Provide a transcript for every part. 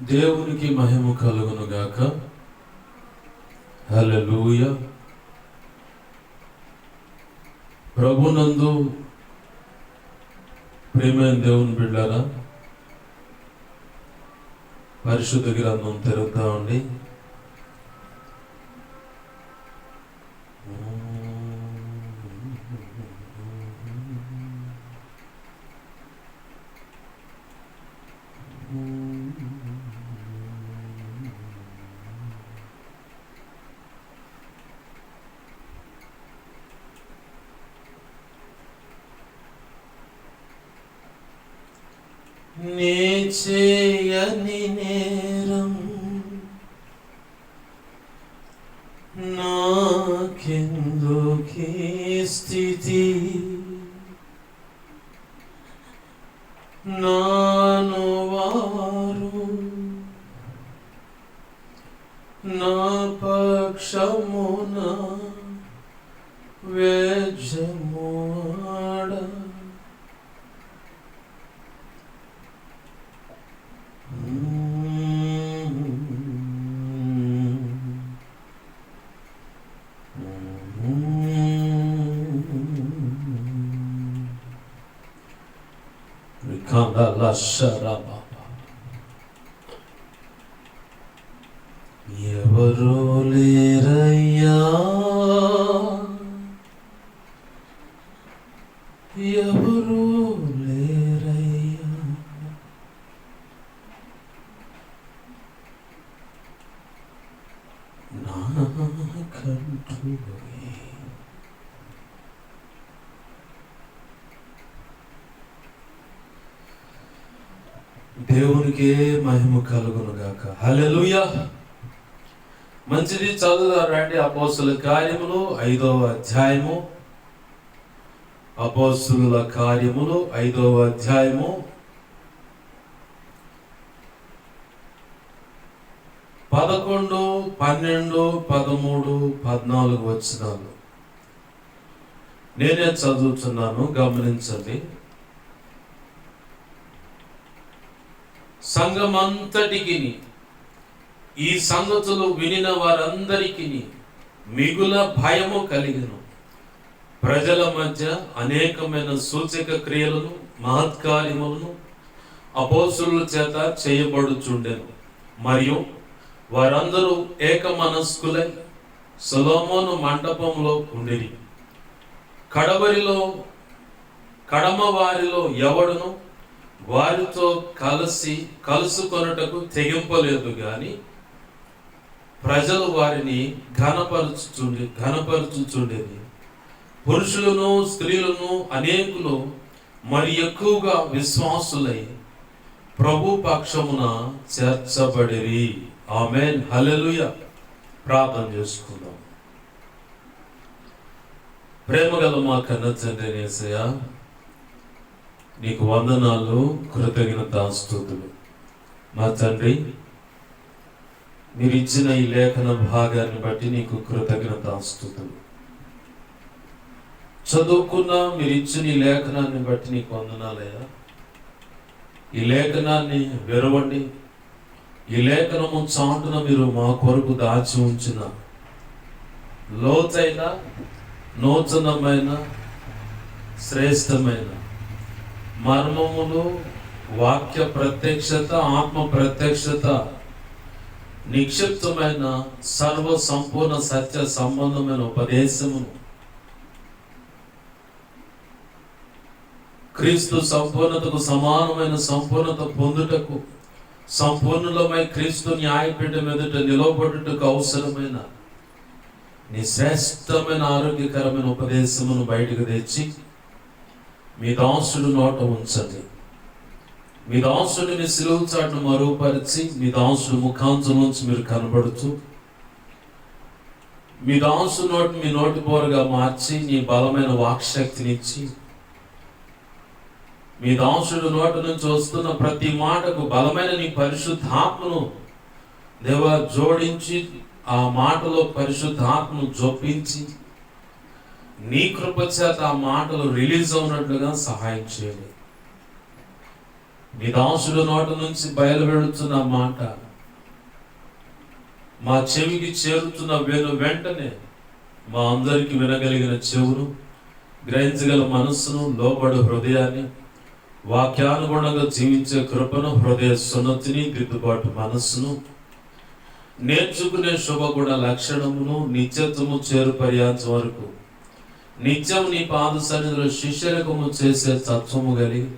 దేవునికి మహిమ కలుగును గాక. హల్లెలూయా. ప్రభునందు ప్రియమైన దేవుని బిడ్డలారా, పరిశుద్ధ గ్రంథం తెరుద్దామండి. నే చేయని నేరం నాకెందుకీ స్థితి, నాను వారు నా పక్షమున వేజమాడ, ఎవరు లేరయ్యా, ఎవరు లేరయ్యా, నాకంటూ దేవునికే మహిమ కలుగును గాక. హల్లెలూయా. మంచిది, చదువుదాం రండి. అపోస్తుల కార్యములు 5వ అధ్యాయము. అపోస్తుల కార్యములు 5వ అధ్యాయము 11, 12, 13, 14 వచనాలు నేనే చదువుతున్నాను, గమనించండి. సంఘమంతటికి ఈ సంగతులు వినిన వారందరికీ మిగుల భయము కలిగెను. ప్రజల మధ్య అనేకమైన సూచక క్రియలను మహత్కార్యములను అపోస్తుల చేత చేయబడుచుండెను. మరియు వారందరూ ఏక మనస్కులై సొలొమోను మండపంలో ఉండిరి. కడమ వారిలో ఎవడును వారితో కలుసుకొనుటకు తెగింపలేదు గాని ప్రజలు వారిని ఘనపరచుచుండేది. పురుషులను స్త్రీలను అనేకులు మరి ఎక్కువగా విశ్వాసులై ప్రభు పక్షమున చేర్చబడిరి. ఆమేన్. హల్లెలూయా. ప్రార్థన చేసుకుందాం. ప్రేమగల మా కన్న తండ్రి యేసయ్యా, నీకు వందనాలు, కృతజ్ఞతాస్తుతులు. మా తండ్రి, మీరు ఇచ్చిన ఈ లేఖన భాగాన్ని బట్టి నీకు కృతజ్ఞతాస్తుతులు. చదువుకున్న మీరు ఇచ్చిన ఈ లేఖనాన్ని బట్టి నీకు వందనాలయ్యా. ఈ లేఖనాన్ని విరవండి. ఈ లేఖనము చాటున మీరు మా కొరకు దాచి ఉంచిన లోతైన, నూతనమైన, శ్రేష్టమైన మర్మములు, వాక్య ప్రత్యక్షత, ఆత్మ ప్రత్యక్షత, నిక్షిప్తమైన సర్వ సంపూర్ణ సత్య సంబంధమైన ఉపదేశమును క్రీస్తు సంపూర్ణతకు సమానమైన సంపూర్ణత పొందుటకు, సంపూర్ణులమై క్రీస్తు న్యాయపీఠం ఎదుట నిలవబడుటకు అవసరమైన నీ శ్రేష్టమైన ఆరోగ్యకరమైన ఉపదేశమును బయటకు తెచ్చి మీ దాసుడు నోట ఉంచండి. మీ దాసుడిని సిలువ చాటును మరుగుపరిచి మీ దాసుడు ముఖాంతం నుంచి మీరు కనబడుతూ మీ దాసు నోటి మీ నోటి పోరుగా మార్చి నీ బలమైన వాక్శక్తినిచ్చి మీ దాసుడు నోటి నుంచి వస్తున్న ప్రతి మాటకు బలమైన నీ పరిశుద్ధాత్మను దేవా జోడించి, ఆ మాటలో పరిశుద్ధాత్మను జొప్పించి నీ కృప చేత ఆ మాటలు రిలీజ్ అవునట్లుగా సహాయం చేయండి. మీ దాసుడు నోట నుంచి బయలువెడుతున్న మాట మా చెవికి చేరుతున్న వెంటనే మా అందరికి వినగలిగిన చెవును, గ్రహించగల మనస్సును, లోబడు హృదయాన్ని, వాక్యానుగుణంగా జీవించే కృపను, హృదయ సున్నతిని, దిద్దుబాటు మనస్సును, నేర్చుకునే శుభగుణ లక్షణమును, నిత్యత్వము చేరు పర్యాంతం వరకు నిత్యం నీ పాద సన్నిధిలో శిష్యరకము చేసే తత్వము కలిగి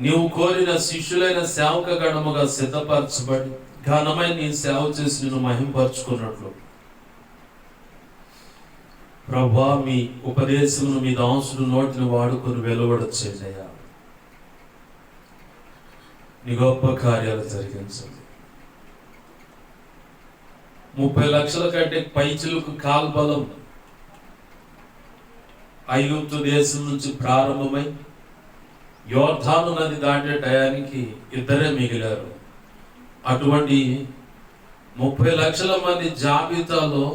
నీవు కోరిన శిష్యులైన సేవక గణముగా సిద్ధపరచబడి ఘనమై నీ సేవ చేసి నిన్ను మహింపరచుకున్నట్లు ప్రభువా, మీ ఉపదేశమును మీ దాసుడు నోటిని వాడుకొని వెలువడచేయండి అయ్యా. నీ గొప్ప కార్యాలు జరిగించండి. 30 లక్షల కంటే పైచిలుకు కాల్బలం ఐగుప్తు దేశం నుంచి ప్రారంభమై యోర్దాను నది దాటే టయానికి 2 మిగిలారు. అటువంటి 30 లక్షల మంది జాబితాలో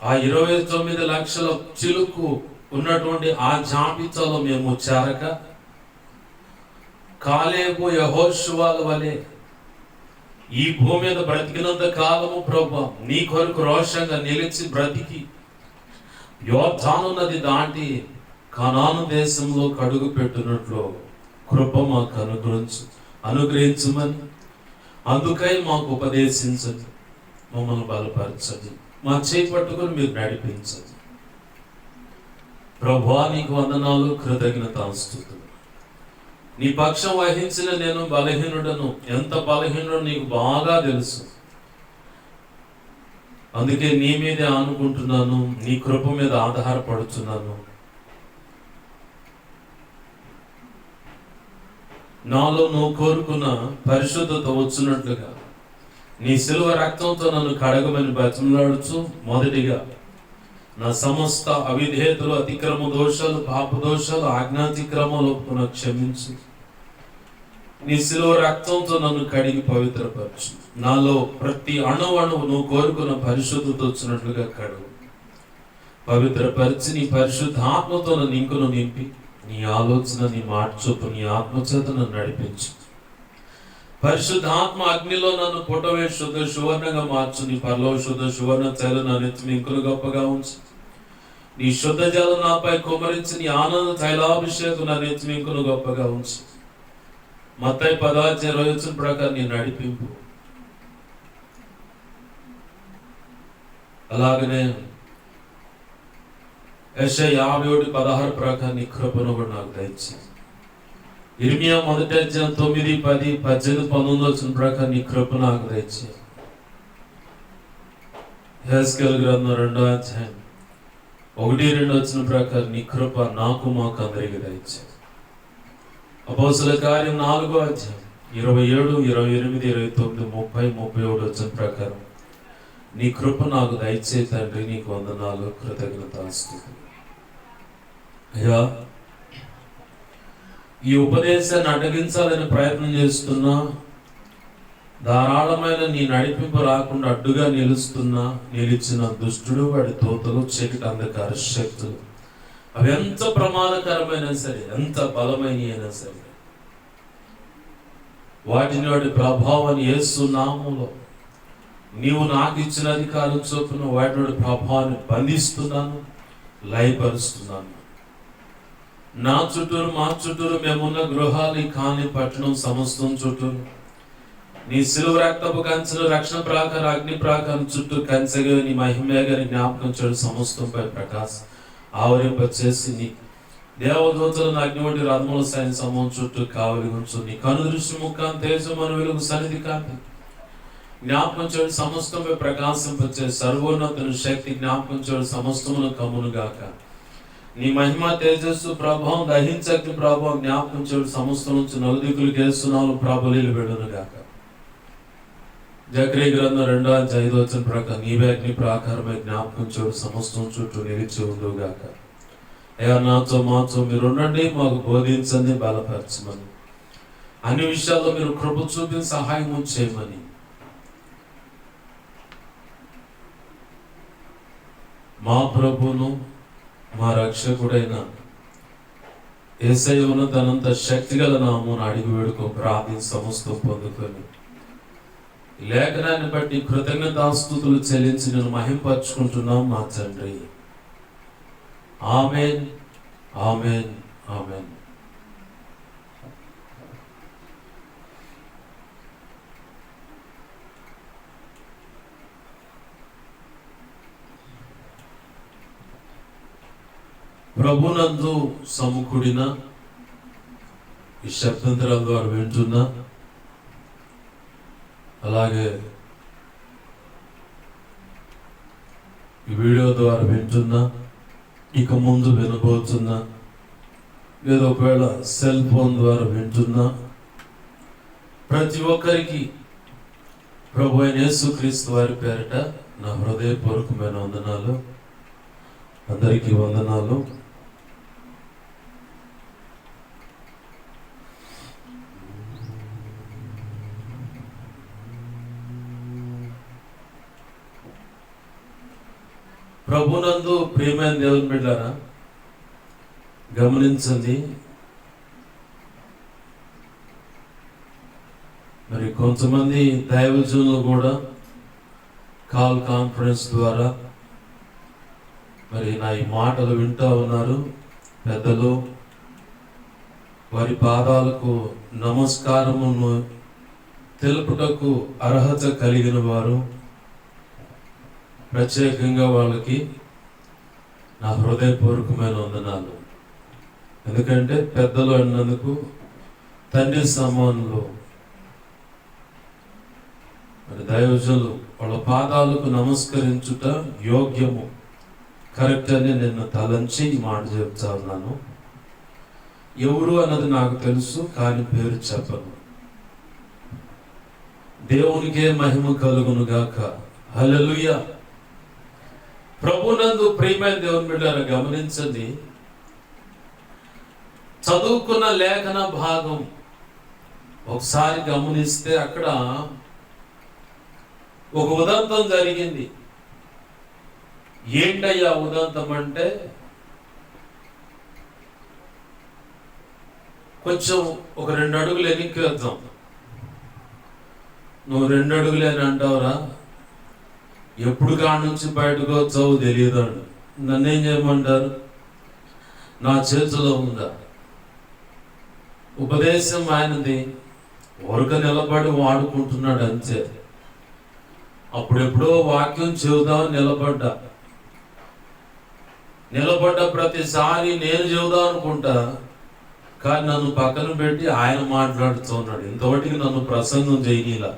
ఆ 29 లక్షల చిలుకు ఉన్నటువంటి ఆ జాబితాలో మేము చేరక కాలేబు యెహోషువల వలె ఈ భూమి మీద బ్రతికినంత కాలము ప్రభువా నీ కొరకు రోషంగా నిలిచి బ్రతికి యోర్దాను నది దాటి కనాను దేశంలో కడుగు పెట్టినట్లు కృప మాకు అనుగ్రహించమని, అందుకై మాకు ఉపదేశించండి, మమ్మల్ని బలపరచండి, మా చేయి పట్టుకొని మీరు నడిపించండి. ప్రభువా నీకు వందనాలు, కృతజ్ఞతాస్తుతులు. నీ పక్షం వహించిన నేను బలహీనుడను, ఎంత బలహీనుడో నీకు బాగా తెలుసు. అందుకే నీ మీదే ఆనుకుంటున్నాను, నీ కృప మీద ఆధారపడుతున్నాను. నాలో నువ్వు కోరుకున్న పరిశుద్ధత వచ్చినట్లుగా నీ శిలువ రక్తంతో నన్ను కడగమని బతిమలాడుచు, మొదటిగా నా సమస్త అవిధేయతలు, అతిక్రమ దోషాలు, పాప దోషాలు, ఆజ్ఞాతిక్రమాలు ఒప్పుకున్న క్షమించు. నీ శిలువ రక్తంతో నన్ను కడిగి పవిత్రపరచు. నాలో ప్రతి అణువు నువ్వు కోరుకున్న పరిశుద్ధత వచ్చినట్లుగా కడుగు, పవిత్రపరిచి నీ పరిశుద్ధాత్మతో నన్ను ఇంకును నింపి, నీ ఆలోచన, నీ మాట చొప్పు, నీ ఆత్మచేత నన్ను నడిపించు. పరిశుద్ధాత్మ అగ్నిలో నన్ను పుటవే శుద్ధ సువర్ణంగా మార్చు. నీ పరలో శుద్ధ సువర్ణ తైల నా నెత్తిన ఇంకులు గొప్పగా ఉంచు. నీ శుద్ధ జలం నాపై కుమరించి, నీ ఆనంద తైలాభిషేకం నా నెత్తిన ఇంకులు గొప్పగా ఉంచు. మత్తయి 10:20 ప్రకారం నీ నడిపింపు. అలాగనే యెషయా 51:16 ప్రకారం నీ కృపను కూడా నాకు దయచేయి. ఇర్మియా 1:9, 10, 18, 19 ప్రకారం నీ కృప నాకు దయచేయి. యెహెజ్కేలు గ్రంథం 2:1-2 ప్రకారం నీ కృప నాకు మాకు అందరికి దయచేయి. అపోస్తలుల కార్యం 4:27, 28, 29, 30, 31 ప్రకారం నీ కృప నాకు దయచేయి తండ్రి. నీకు వందనాలు, కృతజ్ఞతాస్తుతులు. అయ్యా, ఈ ఉపదేశాన్ని అడ్డగించాలని ప్రయత్నం చేస్తున్నా, ధారాళమైన నీ నడిపింపు రాకుండా అడ్డుగా నిలిచిన దుష్టుడు, వాడి తోతలు, చీకటి అంధకార శక్తులు, అవి ఎంత ప్రమాదకరమైనా సరే, ఎంత బలమైన అయినా సరే, వాటిని వాడి ప్రభావాన్ని యేసు నామములో నీవు నాకు ఇచ్చిన అధికారం చొప్పున వాటి ప్రభావాన్ని బంధిస్తున్నాను, లయపరుస్తున్నాను. నా చుట్టూరు, మా చుట్టూరు, మేమున్న గృహాలు, కాని పట్టణం సమస్తం చుట్టూరు నీ శిలువ రక్తపు కంచెను, రక్షణ ప్రాకారం, అగ్ని ప్రాకారం చుట్టూ కంచెగా నీ మహిమేగా నీ జ్ఞాపకం చెడు సమస్తంపై ప్రకాశం ఆవరింపచేసి, నీ దేవదూతలను అగ్ని వంటి రథముల సైన్య సమూహం చుట్టూ కావలి ఉంచు. నీ కనుదృష్టి ముఖాన్ని తేజమను వెలుగు సన్నిధి కాంతి జ్ఞాపకం చెడు సమస్తంపై ప్రకాశింపచే సర్వోన్నతుని శక్తి జ్ఞాపకం చెడు సమస్తమును కమ్మును గాక. నీ మహిమ తేజస్సు ప్రభావం దహించగ్ని ప్రభావం జ్ఞాపకం చెడు సమస్తం నుంచి నలుదిక్కులు కేస్తున్నాను ప్రాబలీలు పెడును గాక. జకరియా గ్రంథం 2:5 ప్రకారం నీవే అగ్ని ప్రాకారమై జ్ఞాపకం చెడు సమస్తం చుట్టూ నిలిచి ఉండును గాక. అయ్యా, నాతో మాతో మీరు ఉండండి, మాకు బోధించండి, బలపరచమని, అన్ని విషయాల్లో మీరు కృప చూపి సహాయం చేయమని మా ప్రభువును మా రక్షకుడైన యేసయ్య ఉన్నతనంత శక్తిగల నామమున అడిగి వేడుకో ప్రార్థించి సమస్తం పొందుకొని ఈ లేఖనాన్ని బట్టి కృతజ్ఞతాస్తుతులు చెల్లించి నేను మహింపరచుకుంటున్నాం మా తండ్రి. ఆమేన్, ఆమేన్, ఆమేన్. ప్రభునందు సమకూడిన ఈ శబ్దంతరాల ద్వారా వింటున్నా, అలాగే ఈ వీడియో ద్వారా వింటున్నా, ఇక ముందు వినబోతున్నా, లేదా ఒకవేళ సెల్ ఫోన్ ద్వారా వింటున్నా ప్రతి ఒక్కరికి ప్రభు అయిన యేసుక్రీస్తు వారి పేరిట నా హృదయపూర్వకమైన వందనాలు. అందరికీ వందనాలు. ప్రభునందు ప్రియమైన దేవుని బిడ్డలారా, గమనించండి. మరి కొంతమంది దైవజనులు కూడా కాల్ కాన్ఫరెన్స్ ద్వారా మరి నా ఈ మాటలు వింటూ ఉన్నారు. పెద్దలు, వారి పాదాలకు నమస్కారమును తెలుపుటకు అర్హత కలిగిన వారు, ప్రత్యేకంగా వాళ్ళకి నా హృదయపూర్వకమైన వందనాలు. ఎందుకంటే పెద్దలు అన్నందుకు తండ్రి సమానులు. మరి దైవజనులు వాళ్ళ పాదాలకు నమస్కరించుట యోగ్యము, కరెక్ట్ అని నేను తలంచి ఈ మాట చెప్తా ఉన్నాను. ఎవరు అన్నది నాకు తెలుసు, కానీ పేరు చెప్పను. దేవునికే మహిమ కలుగును గాక. హల్లెలూయా. ప్రభునందు ప్రియమైన దేవుని బిడ్డలారా, గమనించండి. చదువుకున్న లేఖన భాగం ఒకసారి గమనిస్తే అక్కడ ఒక ఉదంతం జరిగింది. ఏంటయ్యా ఉదంతం అంటే, కొంచెం ఒక 2 అడుగులు వెనక్కి వెళ్తాం. నువ్వు 2 అడుగులు అని అంటావురా, ఎప్పుడు కాడ నుంచి బయటకు వచ్చావు తెలియదు అండి. నన్నేం చేయమంటారు? నా చేతిలో ఉందా? ఉపదేశం ఆయనది, ఊరక నిలబడి వాడుకుంటున్నాడు అంతే. అప్పుడెప్పుడో వాక్యం చెబుదామని నిలబడ్డ ప్రతిసారి నేను చెబుదాం అనుకుంటా, కానీ నన్ను పక్కన పెట్టి ఆయన మాట్లాడుతున్నాడు. ఇంతవరకు నన్ను ప్రసంగం చేయనీలా,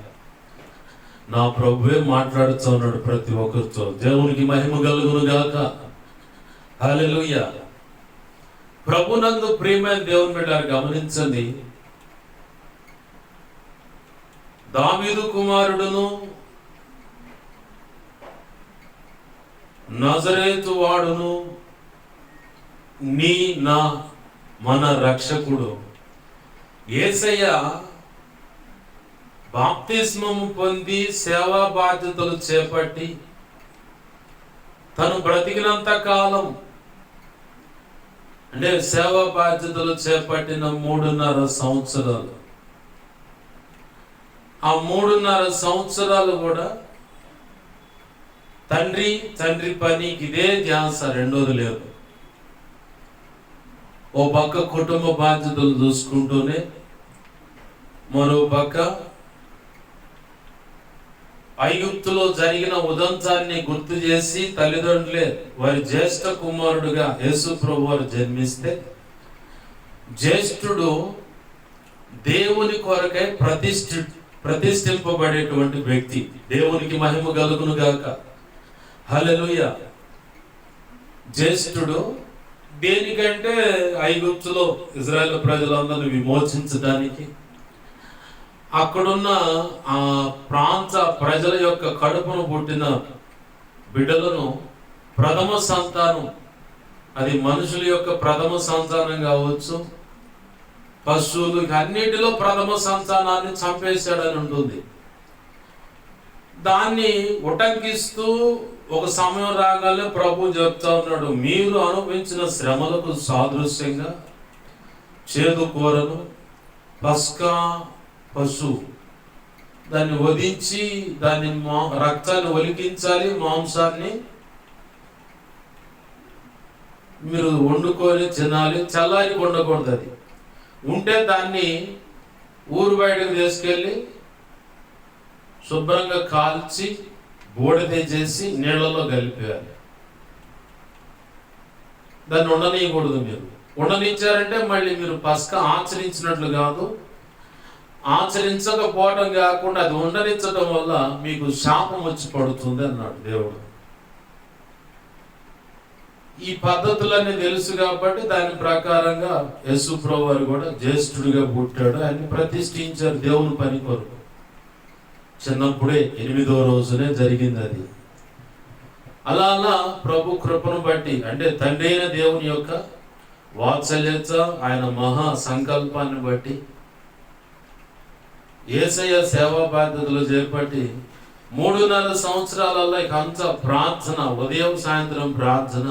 నా ప్రభువే మాట్లాడుతున్నాడు ప్రతి ఒక్కరితో. దేవునికి మహిమ కలుగును గాక. హల్లెలూయా. ప్రభునందు ప్రియమైన దేవుని బిడ్డలారా, గమనించండి. దావీదు కుమారుడును నజరేతు వాడును మన రక్షకుడు యేసయ్య బాప్తిస్మము పొంది సేవా బాధ్యతలు చేపట్టి తను బ్రతికినంత కాలం, అంటే సేవా బాధ్యతలు చేపట్టిన 3.5 సంవత్సరాలు, ఆ 3.5 సంవత్సరాలు కూడా తండ్రి పనికి ఇదే ధ్యాస, రెండోది లేదు. ఓ పక్క కుటుంబ బాధ్యతలు చూసుకుంటూనే, మరో పక్క ఐగుప్తులో జరిగిన ఉదంతాన్ని గుర్తు చేసి, తల్లిదండ్రులే వారి జ్యేష్ఠ కుమారుడుగా యేసు ప్రభు వారు జన్మిస్తే, జ్యేష్ఠుడు దేవుని కొరకై ప్రతిష్ఠింపబడేటువంటి వ్యక్తి. దేవునికి మహిమ కలుగును గాక. హల్లెలూయా. జ్యేష్ఠుడు దేనికంటే ఐగుప్తులో ఇజ్రాయేల్ ప్రజలందరినీ విమోచించడానికి, అక్కడున్న ఆ ప్రాంత ప్రజల యొక్క కడుపును పుట్టిన బిడ్డలను ప్రథమ సంతానం, అది మనుషుల యొక్క ప్రథమ సంతానం కావచ్చు, పశువులు, అన్నిటిలో ప్రథమ సంతానాన్ని చంపేశాడని ఉంటుంది. దాన్ని ఉటంకిస్తూ ఒక సమయం రాగానే ప్రభు చెప్తా ఉన్నాడు, మీరు అనుభవించిన శ్రమలకు సాదృశ్యంగా చేదు కూరను, పస్కా పశువు దాన్ని వధించి దాన్ని రక్తాన్ని ఒలికించాలి, మాంసాన్ని మీరు వండుకొని తినాలి. చల్లారి ఉండకూడదు. అది ఉంటే దాన్ని ఊరు బయటకు తీసుకెళ్ళి శుభ్రంగా కాల్చి బూడిద చేసి నీళ్ళలో కలిపేయాలి. దాన్ని ఉండనీయకూడదు. మీరు ఉండనిచ్చారంటే మళ్ళీ మీరు పస్కా ఆచరించినట్లు కాదు. ఆచరించకపోవడం కాకుండా అది ఉండనిచ్చడం వల్ల మీకు శాపం వచ్చి పడుతుంది అన్నాడు దేవుడు. ఈ పద్ధతులన్నీ తెలుసు కాబట్టి దాని ప్రకారంగా యేసు ప్రభువు వారు కూడా జ్యేష్ఠుడిగా పుట్టాడు. ఆయన ప్రతిష్ఠించారు దేవుని పని కొరకు. చిన్నప్పుడే 8వ రోజునే జరిగింది అది. అలా ప్రభు కృపను బట్టి, అంటే తండ్రి అయిన దేవుని యొక్క వాత్సల్యత, ఆయన మహా సంకల్పాన్ని బట్టి యేసయ్య సేవా బాధ్యతలు చేపట్టి 3.5 సంవత్సరాలలో ఇక అంతా ప్రార్థన, ఉదయం సాయంత్రం ప్రార్థన,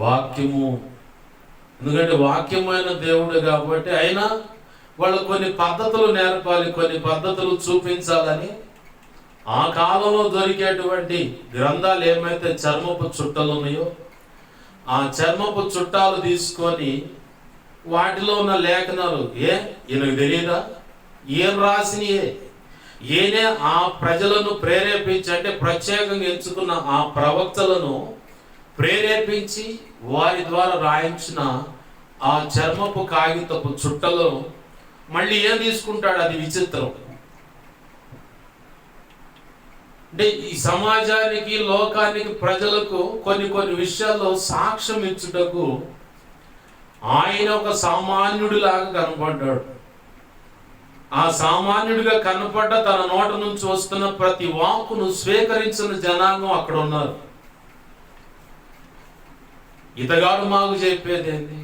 వాక్యము. ఎందుకంటే వాక్యమైన దేవుడు కాబట్టి అయినా వాళ్ళు కొన్ని పద్ధతులు నేర్పాలి, కొన్ని పద్ధతులు చూపించాలని ఆ కాలంలో దొరికేటువంటి గ్రంథాలు ఏమైతే చర్మపు చుట్టలు ఉన్నాయో ఆ చర్మపు చుట్టాలు తీసుకొని వాటిలో ఉన్న లేఖనాలు ఈయనకు తెలియదా, ఏం రాసినయే, ఈయనే ఆ ప్రజలను ప్రేరేపించి, అంటే ప్రత్యేకంగా ఎంచుకున్న ఆ ప్రవక్తలను ప్రేరేపించి వారి ద్వారా రాయించిన ఆ చర్మపు కాగితపు చుట్టలో మళ్ళీ ఏం తీసుకుంటాడు? అది విచిత్రం. అంటే ఈ సమాజానికి, లోకానికి, ప్రజలకు కొన్ని విషయాల్లో సాక్ష్యం ఇచ్చుటకు ఆయన ఒక సామాన్యుడిలాగా కనపడ్డాడు. ఆ సామాన్యుడిగా కనపడ్డ తన నోట నుంచి వస్తున్న ప్రతి వాక్కును స్వీకరించిన జనాంగం అక్కడ ఉన్నారు. ఇతగాడు మాకు చెప్పేదేంటి?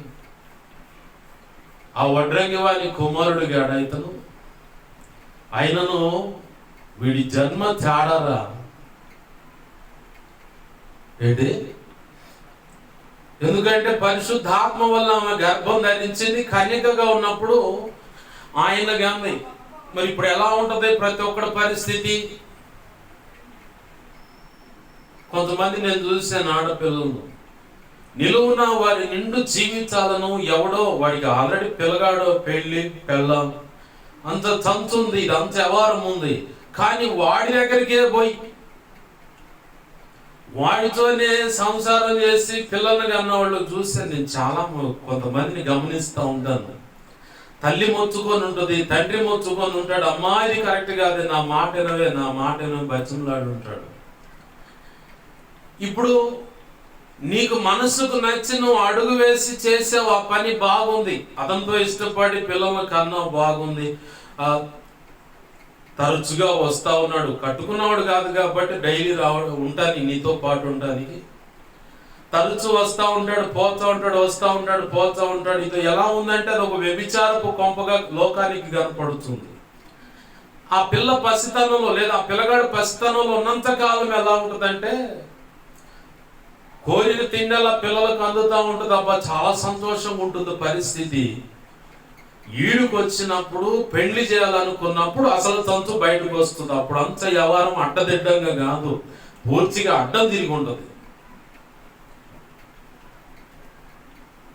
ఆ వడ్రంగి వారి కుమారుడు గాడు ఇతను. ఆయనను వీడి జన్మ తేడారా ఏంటి? ఎందుకంటే పరిశుద్ధాత్మ వల్ల ఆమె గర్భం ధరించింది, కన్యకగా ఉన్నప్పుడు ఆయన గాంది. మరి ఇప్పుడు ఎలా ఉంటది ప్రతి ఒక్కడి పరిస్థితి? కొంతమంది నేను చూశాను ఆడపిల్లలను నిలువున వారి నిండు జీవితాలను ఎవడో వాడికి ఆల్రెడీ పిల్లగాడో పెళ్ళి పెళ్ళాం అంత తంతుంది, ఇది అంత వ్యవహారం ఉంది, కానీ వాడి దగ్గరికే పోయి వాడితోనే సంసారం చేసి పిల్లల్ని కన్న వాళ్ళు చూసాను నేను. చాలా కొంతమందిని గమనిస్తూ ఉంటాను. తల్లి మొచ్చుకొని ఉంటుంది, తండ్రి మొచ్చుకొని ఉంటాడు. అమ్మా ఇది కరెక్ట్ కాదు, నా మాట వినవే, నా మాట వినవే బచ్చంలాడు ఉంటాడు. ఇప్పుడు నీకు మనసుకు నచ్చి నువ్వు అడుగు వేసి చేసావు, ఆ పని బాగుంది, అతనితో ఇష్టపడి పిల్లల కన్నా బాగుంది, తరచుగా వస్తా ఉన్నాడు, కట్టుకున్నవాడు కాదు కాబట్టి డైలీ రావడం ఉంటాను నీతో పాటు ఉండడానికి, తరచు వస్తూ ఉంటాడు, పోతూ ఉంటాడు, వస్తూ ఉంటాడు, పోతూ ఉంటాడు. ఇది ఎలా ఉందంటే అది ఒక వ్యభిచారపు కొంపగా లోకానికి కనపడుతుంది. ఆ పిల్ల పసితనంలో లేదా ఆ పిల్లగాడు పసితనంలో ఉన్నంత కాలం ఎలా ఉంటుందంటే కోరిన తిండలా పిల్లలకు అందుతూ ఉంటుంది. అబ్బా చాలా సంతోషంగా ఉంటుంది పరిస్థితి. ఈడుకు వచ్చినప్పుడు, పెళ్లి చేయాలనుకున్నప్పుడు అసలు తంతు బయటకు వస్తుంది. అప్పుడు అంత వ్యవహారం అడ్డదిడ్డంగా కాదు, పూర్తిగా అడ్డం తిరిగి ఉంటుంది.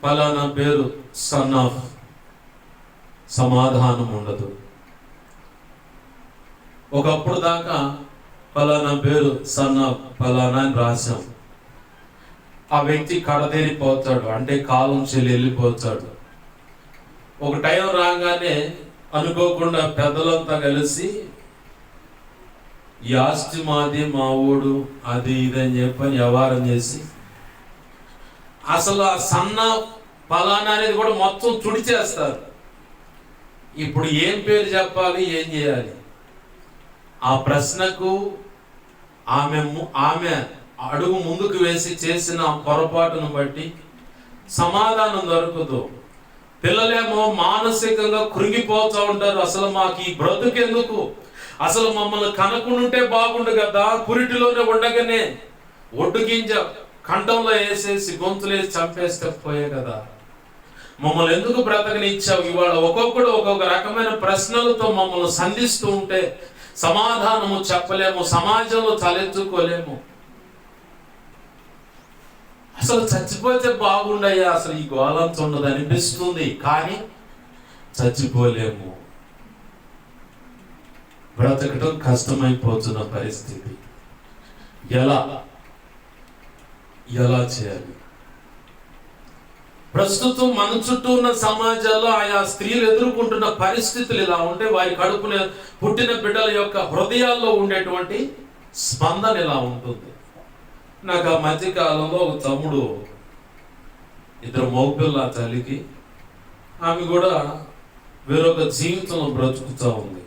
ఫలానా పేరు సన్ ఆఫ్, సమాధానం ఉండదు. ఒకప్పుడు దాకా ఫలానా పేరు సన్ ఆఫ్ ఫలానా అని రాశాం. ఆ వ్యక్తి కడతేరిపోతాడు, అంటే కాలం చెల్లి వెళ్ళిపోతాడు. ఒక టైం రాగానే అనుకోకుండా పెద్దలంతా కలిసి ఈ ఆస్తి మాది, మా ఊడు, అది ఇది అని చెప్పని వ్యవహారం చేసి అసలు ఆ సన్న ఫలానా అనేది కూడా మొత్తం తుడిచేస్తారు. ఇప్పుడు ఏం పేరు చెప్పాలి, ఏం చేయాలి? ఆ ప్రశ్నకు ఆమె అడుగు ముందుకు వేసి చేసిన పొరపాటును బట్టి సమాధానం దొరకదు. పిల్లలేమో మానసికంగా కృంగిపోతూ ఉంటారు. అసలు మాకు ఈ బ్రతుకెందుకు, అసలు మమ్మల్ని కనకుంటే బాగుండు కదా, పురిటిలోనే ఉండగానే ఒడ్డు గింజ కంఠంలో వేసేసి గొంతులేసి చంపేస్తే పోయే కదా. మమ్మల్ని ఎందుకు బ్రతకనిచ్చావు? ఇవాళ ఒక్కొక్కడు ఒక్కొక్క రకమైన ప్రశ్నలతో మమ్మల్ని సంధిస్తూ ఉంటే సమాధానము చెప్పలేము, సమాజంలో తలెత్తుకోలేము. అసలు చచ్చిపోతే బాగుండయ్యా, అసలు ఈ గోళంతో ఉండదు అనిపిస్తుంది, కానీ చచ్చిపోలేము. బ్రతకటం కష్టమైపోతున్న పరిస్థితి. ఎలా చేయాలి? ప్రస్తుతం మన చుట్టూ ఉన్న సమాజాల్లో ఆయా స్త్రీలు ఎదుర్కొంటున్న పరిస్థితులు ఇలా ఉంటే వారి కడుపున పుట్టిన బిడ్డల యొక్క హృదయాల్లో ఉండేటువంటి స్పందన ఇలా ఉంటుంది. నాకు ఆ మధ్య కాలంలో ఒక తమ్ముడు, ఇద్దరు మగపిల్ల తల్లికి, ఆమె కూడా వేరొక జీవితంలో బ్రతుకుతూ ఉంది.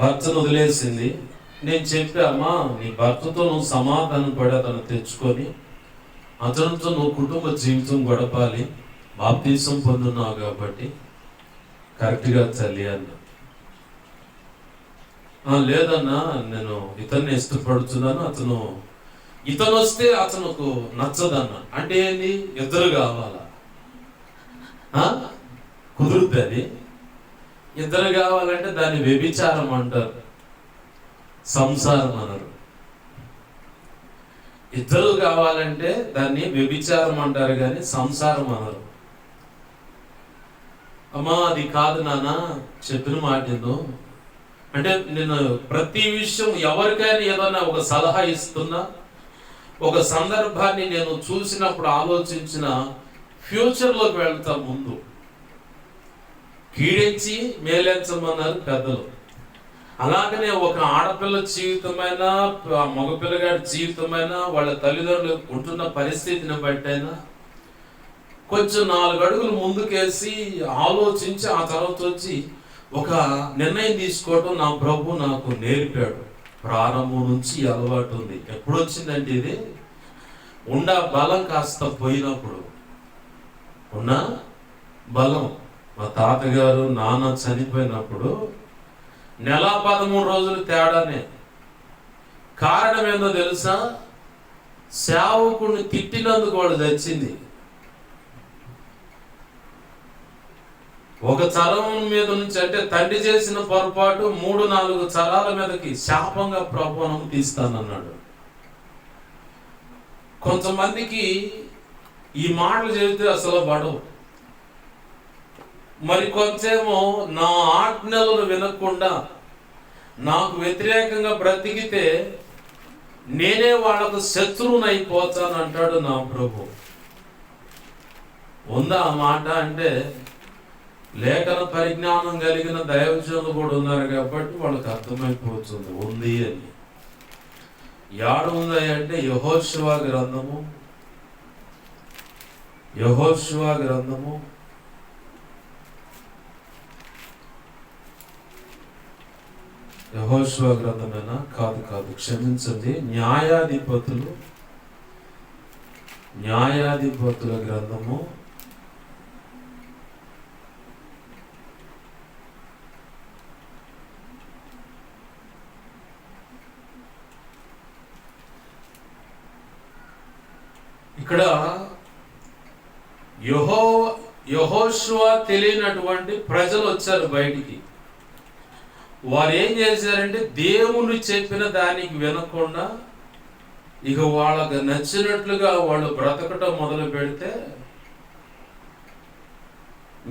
భర్తను వదిలేసింది. నేను చెప్పామా, నీ భర్తతో నువ్వు సమాధానం పడి అతను తెచ్చుకొని అతనితో నువ్వు కుటుంబ జీవితం గడపాలి, బాప్తీసం పొందున్నావు కాబట్టి కరెక్ట్గా తల్లి అన్న. లేదన్నా, నేను ఇతన్ని ఇష్టపడుతున్నాను, ఇతను వస్తే అతనుకు నచ్చదన్న. అంటే ఏంది? ఇద్దరు కావాలా? కుదురుతుంది. ఇద్దరు కావాలంటే దాన్ని వ్యభిచారం అంటారు, సంసారం అనరు. ఇద్దరు కావాలంటే దాన్ని వ్యభిచారం అంటారు కానీ సంసారం అనరు. అమ్మా అది కాదు నాన్న, చెప్పిన మాట అంటే నేను ప్రతి విషయం ఎవరికైనా ఏదైనా ఒక సలహా ఇస్తున్నా, ఒక సందర్భాన్ని నేను చూసినప్పుడు ఆలోచించిన ఫ్యూచర్లోకి వెళ్తా. ముందు కీడించి మేలెంచమన్నారు పెద్దలు. అలాగనే ఒక ఆడపిల్ల జీవితమైనా మగపిల్లగాడి జీవితమైనా వాళ్ళ తల్లిదండ్రులు ఉంటున్న పరిస్థితిని బట్టైనా కొంచెం 4 అడుగులు ముందుకేసి ఆలోచించి ఆ తర్వాత వచ్చి ఒక నిర్ణయం తీసుకోవడం నా ప్రభు నాకు నేర్పాడు. ప్రారంభం నుంచి అలవాటు ఉంది. ఎప్పుడు వచ్చిందంటే ఇది ఉండ బలం కాస్త పోయినప్పుడు. ఉన్న బలం మా తాతగారు నాన్న చనిపోయినప్పుడు నెల 13 రోజులు తేడానే. కారణం ఏందో తెలుసా? సేవకుడిని తిట్టినందుకు వాడు చచ్చింది. ఒక తరం మీద నుంచి, అంటే తండ్రి చేసిన పొరపాటు 3-4 తరాల మీదకి శాపంగా ప్రభుత్వం తీస్తానన్నాడు. కొంతమందికి ఈ మాటలు చెబితే అసలు పడవు. మరి కొంచెమో నా ఆజ్ఞలను వినకుండా నాకు వ్యతిరేకంగా బ్రతికితే నేనే వాళ్ళకు శత్రువునైపోతాను అంటాడు నా ప్రభు. ఉందా ఆ మాట? అంటే లేఖన పరిజ్ఞానం కలిగిన దైవజనులు కూడా ఉన్నారు కాబట్టి వాళ్ళకి అర్థమైపోతుంది ఉంది అని. యాడు ఉంది అంటే యెహోషువ గ్రంథము, యెహోషువ గ్రంథమేనా? కాదు, క్షమించండి. న్యాయాధిపతుల గ్రంథము 'యెహోషువ తెలియనటువంటి ప్రజలు వచ్చారు బయటికి. వారు ఏం చేశారంటే దేవుని చెప్పిన దానికి వినకుండా ఇక వాళ్ళకి నచ్చినట్లుగా వాళ్ళు బ్రతకటం మొదలు పెడితే,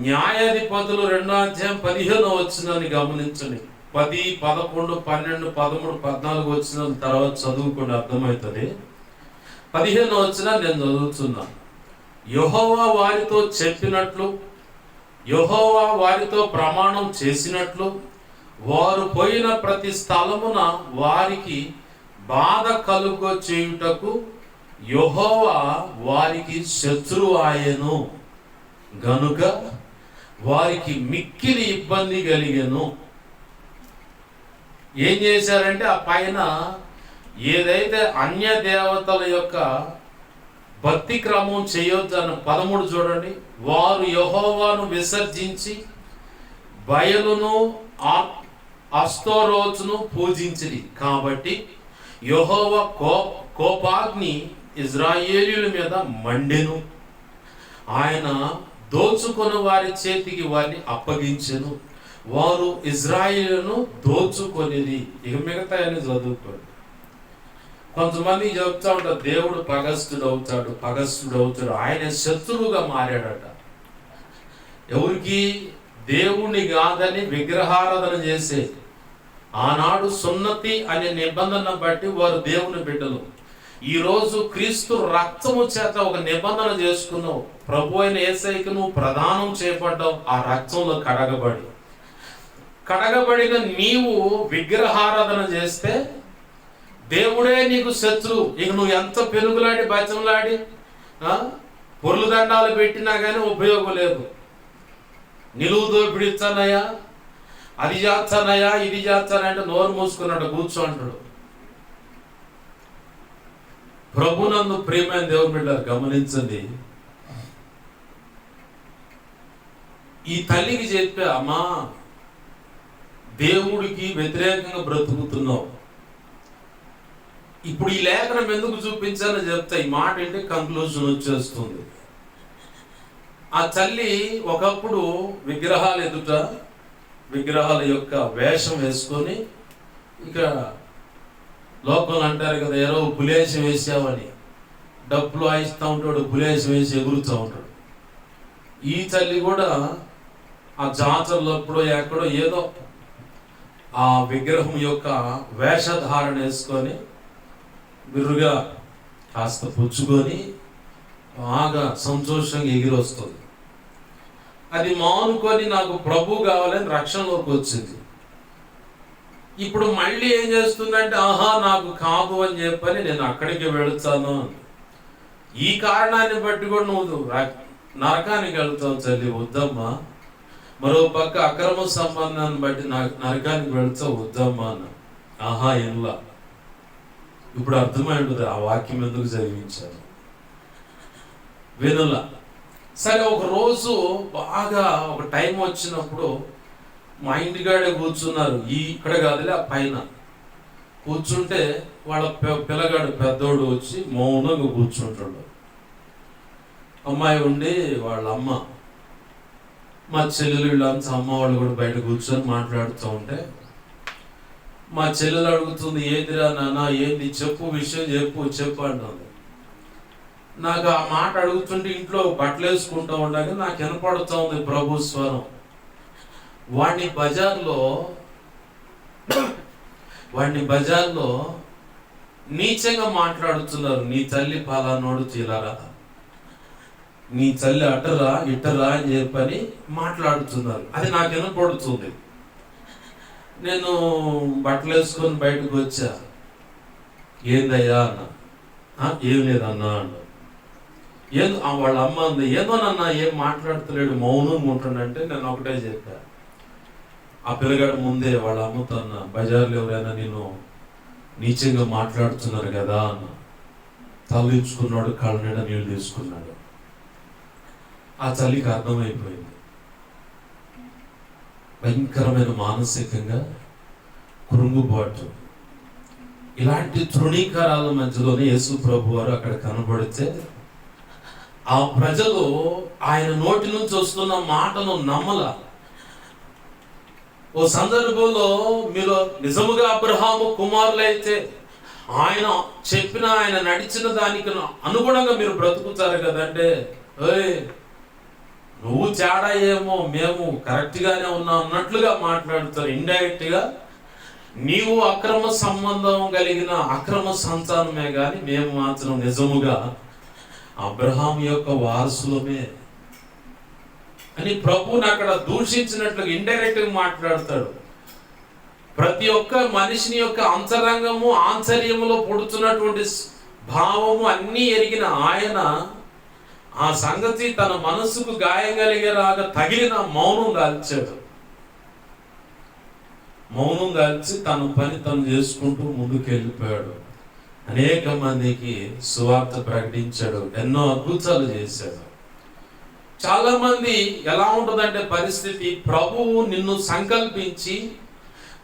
న్యాయాధిపతులు 2:15 గమనించండి. 10, 11, 12, 13, 14 వచ్చిన తర్వాత చదువుకొని అర్థమవుతుంది. 15 నేను చదువుతున్నాను. యెహోవా వారితో చెప్పినట్లు, యెహోవా వారితో ప్రమాణం చేసినట్లు వారు పోయిన ప్రతి స్థలమున వారికి బాధ కలుగ చేయుటకు యెహోవా వారికి శత్రువు ఆయను గనుక వారికి మిక్కిలి ఇబ్బంది కలిగెను. ఏం చేశారంటే ఆ పైన ఏదైతే అన్య దేవతల యొక్క భక్తి క్రమం చేయొద్దన్న 13 చూడండి. వారు యెహోవాను విసర్జించి బయలును అస్తోరోతును పూజించిరి కాబట్టి యెహోవా కోపాగ్ని ఇజ్రాయేలీయుల మీద మండెను. ఆయన దోచుకొని వారి చేతికి వారిని అప్పగించెను, వారు ఇజ్రాయేలును దోచుకొనిది. ఇక మిగతా అని చదువుకోండి. కొంతమంది చెప్తా ఉంటారు దేవుడు పగస్తుడు అవుతాడు. ఆయన శత్రువుగా మారాడట. ఎవరికి? దేవుని కాదని విగ్రహారాధన చేసే ఆనాడు సున్నతి అనే నిబంధన బట్టి వారు దేవుని బిడ్డలు. ఈరోజు క్రీస్తు రక్తము చేత ఒక నిబంధన చేసుకున్నావు. ప్రభు అయిన యేసయ్యకు నువ్వు ప్రదానం చేయబడ్డావు. ఆ రక్తంలో కడగబడిన నీవు విగ్రహారాధన చేస్తే దేవుడే నీకు శత్రువు. ఇక నువ్వు ఎంత పెనుగులాడి బచ్చంలాడి పొర్లు దండాలు పెట్టినా కానీ ఉపయోగం లేదు. నిలువు దోపిడి ఇచ్చానయ్యా, అది చేస్తానయ్యా, ఇది చేస్తానంటే నోరు మూసుకున్నాడు, కూర్చో అంటాడు. ప్రభునందు ప్రియమైన దేవుని బిడ్డలారా గమనించండి. ఈ తల్లికి చెప్పే, అమ్మా దేవుడికి వ్యతిరేకంగా బ్రతుకుతున్నావు. ఇప్పుడు ఈ లేఖనం ఎందుకు చూపించాలో చెప్తా. ఈ మాట అంటే కంక్లూజన్ వచ్చేస్తుంది. ఆ తల్లి ఒకప్పుడు విగ్రహాల ఎదుట విగ్రహాల యొక్క వేషం వేసుకొని, ఇక లోకల్ అంటారు కదా, ఏరో పులేసం వేసావని, డప్పులు వాయిస్తూ ఉంటాడు, పులేసం వేసి ఎగురుతూ ఉంటాడు. ఈ తల్లి కూడా ఆ జాతరలప్పుడు ఎక్కడో ఏదో ఆ విగ్రహం యొక్క వేషధారణ వేసుకొని బిర్రుగా కాస్త పుచ్చుకొని బాగా సంతోషంగా ఎగిరొస్తుంది. అది మానుకొని నాకు ప్రభు కావాలని రక్షణలోకి వచ్చింది. ఇప్పుడు మళ్ళీ ఏం చేస్తుందంటే, ఆహా నాకు కాదు అని చెప్పని నేను అక్కడికి వెళుతాను. ఈ కారణాన్ని బట్టి కూడా నువ్వు నరకానికి వెళ్తావు తల్లి, వద్దమ్మా. మరో పక్క అక్రమ సంబంధాన్ని బట్టి నరకానికి వెళుతావు, వద్దమ్మా అన్న. ఆహా ఎన్లా. ఇప్పుడు అర్థమైంది ఆ వాక్యం ఎందుకు చదివించాను. వినులా. సరే, ఒక రోజు బాగా ఒక టైం వచ్చినప్పుడు మా ఇంటికాడే కూర్చున్నారు. ఇక్కడ కాదులే, ఆ పైన కూర్చుంటే వాళ్ళ పిల్లగాడు పెద్దోడు వచ్చి మౌనంగా కూర్చుంటాడు. అమ్మాయి ఉండి వాళ్ళ అమ్మ, మా చెల్లెలు వీళ్ళంతా అమ్మ వాళ్ళు కూడా బయట కూర్చొని మాట్లాడుతూ ఉంటే మా చెల్లెలు అడుగుతుంది, ఏదిరా నాన్న, ఏంది చెప్పు, విషయం చెప్పు అంటుంది. నాకు ఆ మాట అడుగుతుంటే ఇంట్లో బట్టలు వేసుకుంటూ ఉండగా నాకు వినపడుతూ ఉంది ప్రభు స్వరం. వాడిని బజార్లో నీచంగా మాట్లాడుతున్నారు. నీ తల్లి పలానోడు చీలారా, నీ తల్లి అట్టరా ఇట్టరా అని చెప్పని మాట్లాడుతున్నారు. అది నాకు వినపడుతుంది. నేను బట్టలు వేసుకొని బయటకు వచ్చా. ఏందయ్యా అన్న. ఏం లేదన్నా అన్న. వాళ్ళ అమ్మ అంది, ఏదోనన్నా ఏం మాట్లాడుతున్నాడు, మౌనంగా ఉంటాడంటే నేను ఒకటే చెప్పా. ఆ పిల్లగాడు ముందే వాళ్ళ అమ్మతో అన్న, బజార్లో ఎవరైనా నేను నీచంగా మాట్లాడుతున్నారు కదా అన్న. తలదించుకున్నాడు, కళ్ళ నిండా నీళ్ళు తీసుకున్నాడు. ఆ తల్లికి అర్థమైపోయింది. భయంకరమైన మానసికంగా కృంగుబాటు, ఇలాంటి తృణీకారాల మధ్యలోనే యేసు ప్రభు వారు అక్కడ కనబడితే ఆ ప్రజలు ఆయన నోటి నుంచి వస్తున్న మాటను నమ్మల. ఓ సందర్భంలో మీరు నిజముగా అబ్రహాము కుమారులైతే ఆయన చెప్పిన, ఆయన నడిచిన దానికి అనుగుణంగా మీరు బ్రతుకుతారు కదంటే, నువ్వు తేడా ఏమో, మేము కరెక్ట్ గానే ఉన్నాం అన్నట్లుగా మాట్లాడుతారు. ఇండైరెక్ట్ గా నీవు అక్రమ సంబంధం కలిగిన అక్రమ సంతానమే కానీ మేము మాత్రం నిజముగా అబ్రహాం యొక్క వారసులమే అని ప్రభువుని అక్కడ దూషించినట్లుగా ఇండైరెక్ట్ గా మాట్లాడతాడు. ప్రతి ఒక్క మనిషిని యొక్క అంతరంగము ఆంతర్యములో పుడుతున్నటువంటి భావము అన్నీ ఎరిగిన ఆయన ఆ సంగతి తన మనసుకు గాయం కలిగేలాగా తగిలిన మౌనం దాల్చాడు. మౌనం దాల్చి తన పని తను చేసుకుంటూ ముందుకు వెళ్ళిపోయాడు. అనేక మందికి సువార్త ప్రకటించాడు, ఎన్నో అద్భుతాలు చేశాడు. చాలా మంది ఎలా ఉంటుందంటే పరిస్థితి, ప్రభువు నిన్ను సంకల్పించి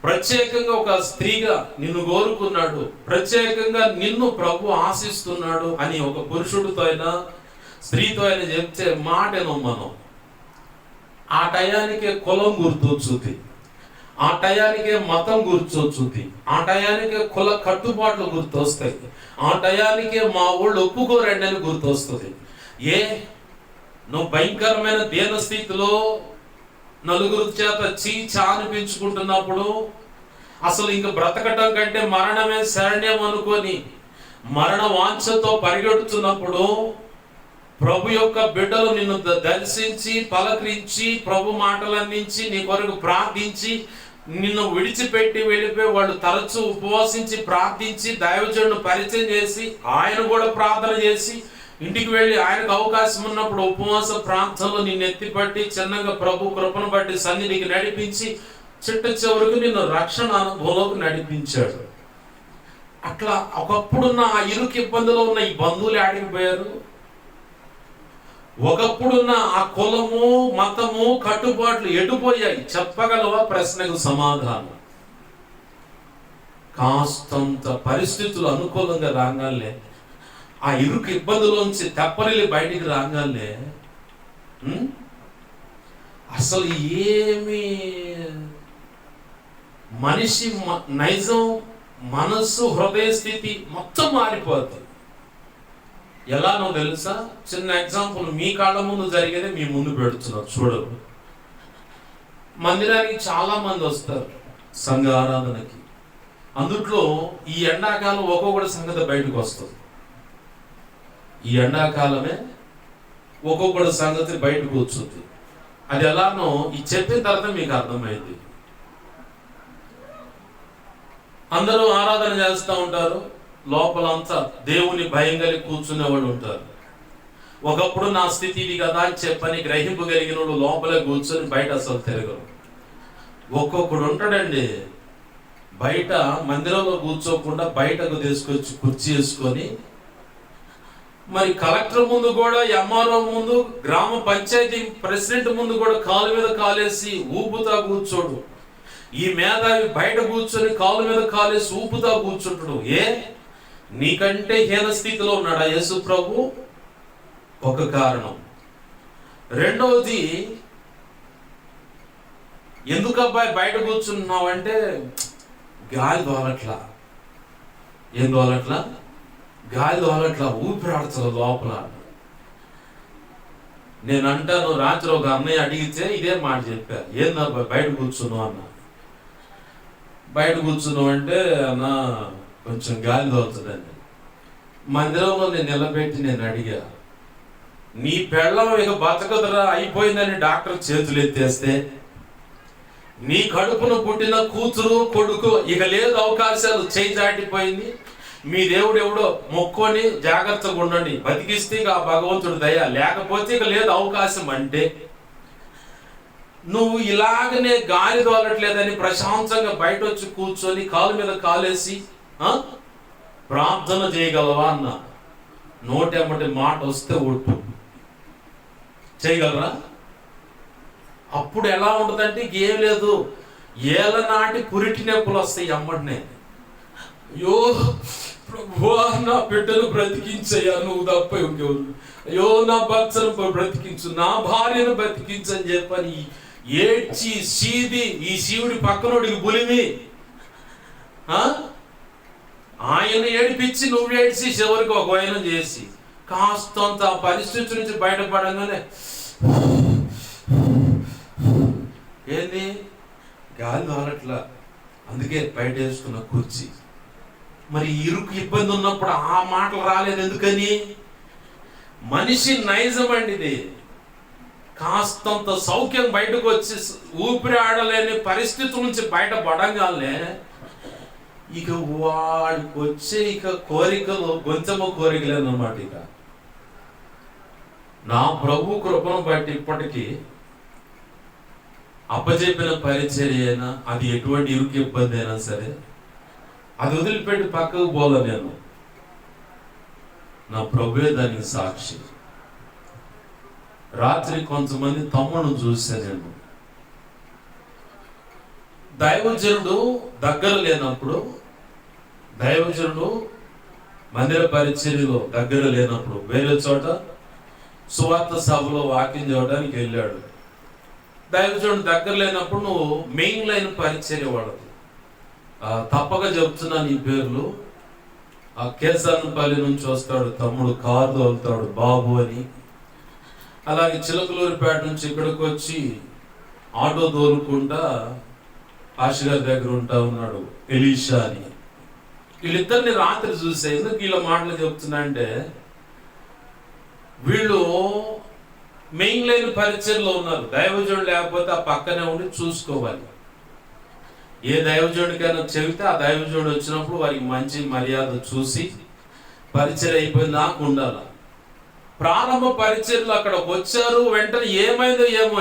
ప్రత్యేకంగా ఒక స్త్రీగా నిన్ను కోరుకున్నాడు, ప్రత్యేకంగా నిన్ను ప్రభు ఆశిస్తున్నాడు అని ఒక పురుషుడితో అయినా స్త్రీతో ఆయన చెప్తే మాటను మనం ఆ టయానికే కులం గుర్తొచ్చుద్ది, ఆ టయానికే మతం గుర్తొచ్చుద్ది, ఆ టయానికే కుల కట్టుబాట్లు గుర్తొస్తాయి, ఆ టయానికే మా ఊళ్ళు ఒప్పుకోరండి అని గుర్తొస్తుంది. నువ్వు భయంకరమైన దీన స్థితిలో నలుగురు చేత చీచా అనిపించుకుంటున్నప్పుడు, అసలు ఇంక బ్రతకటం కంటే మరణమే శరణ్యం అనుకొని మరణ వాంఛతో పరిగెడుతున్నప్పుడు ప్రభు యొక్క బిడ్డలు నిన్ను దర్శించి పలకరించి ప్రభు మాటలు అందించి నీ కొరకు ప్రార్థించి నిన్ను విడిచిపెట్టి వెళ్ళిపోయి వాళ్ళు తరచూ ఉపవాసించి ప్రార్థించి దైవజనుడు పరిచయం చేసి ఆయన కూడా ప్రార్థన చేసి ఇంటికి వెళ్ళి ఆయనకు అవకాశం ఉన్నప్పుడు ఉపవాస ప్రాంతంలో నిన్ను ఎత్తిపట్టి చిన్నగా ప్రభు కృపను బట్టి సన్నిధికి నడిపించి చిట్ట చివరికి నిన్ను రక్షణ అనుభవంలోకి నడిపించాడు. అట్లా ఒకప్పుడున్న ఆ ఇరుకు ఇబ్బందులో ఉన్న ఈ బంధువులు ఆడిపోయారు. ఒకప్పుడున్న ఆ కులము మతము కట్టుబాట్లు ఎటుపోయాయి? చెప్పగలవా? ప్రశ్నకు సమాధానం. కాస్తంత పరిస్థితులు అనుకూలంగా రాగానే, ఆ ఇరుకు ఇబ్బందులోంచి తెప్పరిల్లి బయటికి రాగానే అసలు ఏమి మనిషి నైజం, మనస్సు, హృదయ స్థితి మొత్తం మారిపోతుంది. ఎలానో తెలుసా? చిన్న ఎగ్జాంపుల్ మీ కాళ్ళ ముందు జరిగేది మీ ముందు పెడుతున్నారు చూడరు. మందిరానికి చాలా మంది వస్తారు సంఘ ఆరాధనకి. అందుట్లో ఈ ఎండాకాలం ఒక్కొక్కటి సంగతి బయటకు వస్తుంది. ఈ ఎండాకాలమే ఒక్కొక్కటి సంగతి బయటకు వచ్చింది. అది ఎలానో ఈ చెప్పిన తర్వాత మీకు అర్థమైంది. అందరూ ఆరాధన చేస్తూ ఉంటారు, లోపలంతా దేవుని భయం కలిగి కూర్చునే వాళ్ళు ఉంటారు. ఒకప్పుడు నా స్థితి ఇది కదా అని చెప్పని గ్రహింపు కలిగిన వాడు లోపలే కూర్చొని బయట అసలు తిరగరు. ఒక్కొక్కడు ఉంటాడండి బయట మందిరంలో కూర్చోకుండా బయటకు తీసుకొచ్చి కుర్చీ వేసుకొని, మరి కలెక్టర్ ముందు కూడా, ఎంఆర్ఓ ముందు, గ్రామ పంచాయతీ ప్రెసిడెంట్ ముందు కూడా కాలు మీద కాలేసి ఊపుతా కూర్చోడు. ఈ మేధావి బయట కూర్చొని కాలు మీద కాలేసి ఊపుతా కూర్చుంటాడు. నీకంటే హీన స్థితిలో ఉన్నాడా యేసు ప్రభు? ఒక కారణం. రెండవది, ఎందుకు అబ్బాయి బయట కూర్చున్నావు అంటే, గాలి దోలట్లా. ఏం దోలట్లా? గాలి దోలట్లా, ఊపిరాడుతుంది లోపల. నేను అంటాను, రాత్రి ఒక అన్నయ్య అడిగితే ఇదే మాట చెప్పా, ఏందబ్బా బయట కూర్చున్నావు అన్న. బయట కూర్చున్నావు అంటే, అన్న కొంచెం గాలి దోలుతుందండి. మందిరంలో నేను నిలబెట్టి నేను అడిగా, నీ పెళ్ళం ఇక బతకదురా అయిపోయిందని డాక్టర్ చేతులు ఎత్తేస్తే, నీ కడుపును పుట్టిన కూతురు కొడుకు ఇక లేదు అవకాశాలు, చేయి దాటిపోయింది, మీ దేవుడు ఎవడో మొక్కొని జాగ్రత్తగా ఉండండి, బతికిస్తే ఇక ఆ భగవంతుడు దయ, లేకపోతే ఇక లేదు అవకాశం అంటే, నువ్వు ఇలాగనే గాలి దోలట్లేదని ప్రశాంతంగా బయట వచ్చి కూర్చొని కాలు మీద కాలేసి ప్రార్థన చేయగలవా అన్న. నోటెమ్మటి మాట వస్తే ఒట్టు చేయగలరా? అప్పుడు ఎలా ఉంటుందంటే ఏం లేదు, ఏళ్ళనాటి పురిటి నొప్పులు వస్తాయి అమ్మటినే. అయ్యో ప్రభువా, నా బిడ్డను బ్రతికించయ్యా, నువ్వు తప్ప ఇంకెవరు, అయ్యో నా భర్తను బ్రతికించు, నా భార్యను బ్రతికించు అని చెప్పని ఏడ్చి సీది ఈ శివుడి పక్కనోడికి బులిమి, ఆయన ఏడిపించి నువ్వు ఏడ్చి చివరికి ఒక వైనం చేసి కాస్తంత ఆ పరిస్థితి నుంచి బయటపడంగానే ఏంది గాలి దోలట్లా, అందుకే బయట వేసుకున్న కుర్చీ. మరి ఇరుకు ఇబ్బంది ఉన్నప్పుడు ఆ మాటలు రాలేదు ఎందుకని? మనిషి నైజం అండి ఇది. కాస్తంత సౌఖ్యం బయటకు వచ్చి ఊపిరి ఆడలేని పరిస్థితి నుంచి బయటపడంగానే ఇక వాడికి వచ్చే ఇక కోరికలు కొంచెము కోరికలేనమాట. ఇక నా ప్రభు కృపను బట్టి ఇప్పటికీ అప్పచెప్పిన పరిచర్య అయినా, అది ఎటువంటి ఇరుకు ఇబ్బంది అయినా సరే, అది వదిలిపెట్టి పక్కకు పోలే. నేను నా ప్రభువే దానికి సాక్షి. రాత్రి కొంతమంది తమ్ముడును చూశాను నేను. దైవజనుడు దగ్గర లేనప్పుడు, దైవజనుడు మందిర పరిచర్యలో దగ్గర లేనప్పుడు వేరే చోట సువార్త సభలో వాక్యం చేయడానికి వెళ్ళాడు. దైవజనుడు దగ్గర లేనప్పుడు నువ్వు మెయిన్ లైన్ పరిచర్య వాడదు. తప్పక చెప్తున్నాను ఈ పేర్లు. కేసన్నపల్లి నుంచి వస్తాడు తమ్ముడు, కారు తోలుతాడు బాబు అని. అలాగే చిలకలూరిపేట నుంచి ఇక్కడికి వచ్చి ఆటో తోలుకుంటా ఆశగారి దగ్గర ఉంటా ఉన్నాడు ఎలీషా అని. వీళ్ళిద్దరిని రాత్రి చూసే, ఎందుకు వీళ్ళ మాటలు చెప్తున్నా అంటే, వీళ్ళు మెయిన్ లైన్ పరిచయలో ఉన్నారు. దైవజనుడు లేకపోతే ఆ పక్కనే ఉండి చూసుకోవాలి. ఏ దైవజనుడికైనా చెబితే ఆ దైవజనుడు వచ్చినప్పుడు వారికి మంచి మర్యాద చూసి పరిచయం అయిపోయిందాక ఉండాలి. ప్రారంభ పరిచయలు అక్కడ వచ్చారు, వెంటనే ఏమైందో ఏమో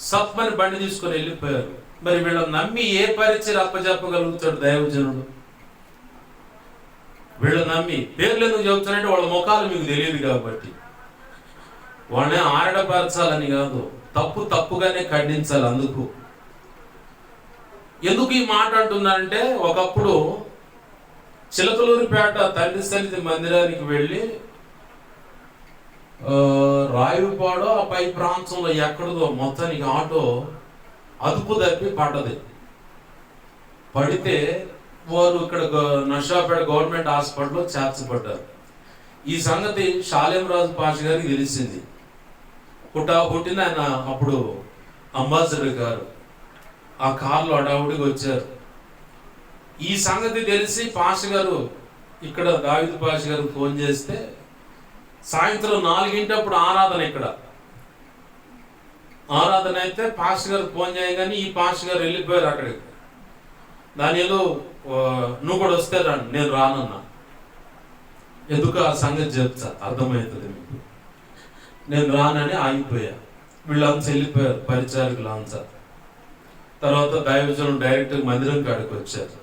సత్మని బండి తీసుకొని వెళ్ళిపోయారు. మరి వీళ్ళని నమ్మి ఏ పరిచయం అప్పచెప్పగలుగుతాడు దైవజనుడు? వీళ్ళు నమ్మి పేర్లు ఎందుకు చెబుతారంటే వాళ్ళ ముఖాలు మీకు తెలియదు కాబట్టి. వాళ్ళని ఆరడపరచాలని కాదు, తప్పుగానే ఖండించాలి. ఎందుకు ఈ మాట అంటున్నారంటే, ఒకప్పుడు చిలకలూరిపేట తండ్రి సన్నిధి మందిరానికి వెళ్ళి రాయుపాడో ఆ పై ప్రాంతంలో ఎక్కడదో మొత్తానికి ఆటో అదుపు తప్పి పడ్డది. పడితే వారు ఇక్కడ నర్సాపేట గవర్నమెంట్ హాస్పిటల్లో చేర్చబడ్డారు. ఈ సంగతి షాలేంరాజు పాష గారికి తెలిసింది. పుట్టిన ఆయన అప్పుడు అంబాసిడర్ గారు ఆ కార్లో అడావుడికి వచ్చారు. ఈ సంగతి తెలిసి పాష గారు ఇక్కడ దావీదు పాష గారు ఫోన్ చేస్తే, సాయంత్రం 4 ఆరాధన, ఇక్కడ ఆరాధన అయితే పాష గారు ఫోన్ చేయగానే ఈ పాష గారు వెళ్ళిపోయారు అక్కడికి. దానిలో నువ్వు కూడా వస్తే రండి, నేను రానన్నా. ఎందుకు ఆ సంగతి చెప్తా, అర్థమవుతుంది మీకు. నేను రానని ఆగిపోయా. వీళ్ళంతా వెళ్ళిపోయారు, పరిచారకులంతా. తర్వాత దైవజనుడు డైరెక్ట్ మందిరం కాడికి వచ్చారు.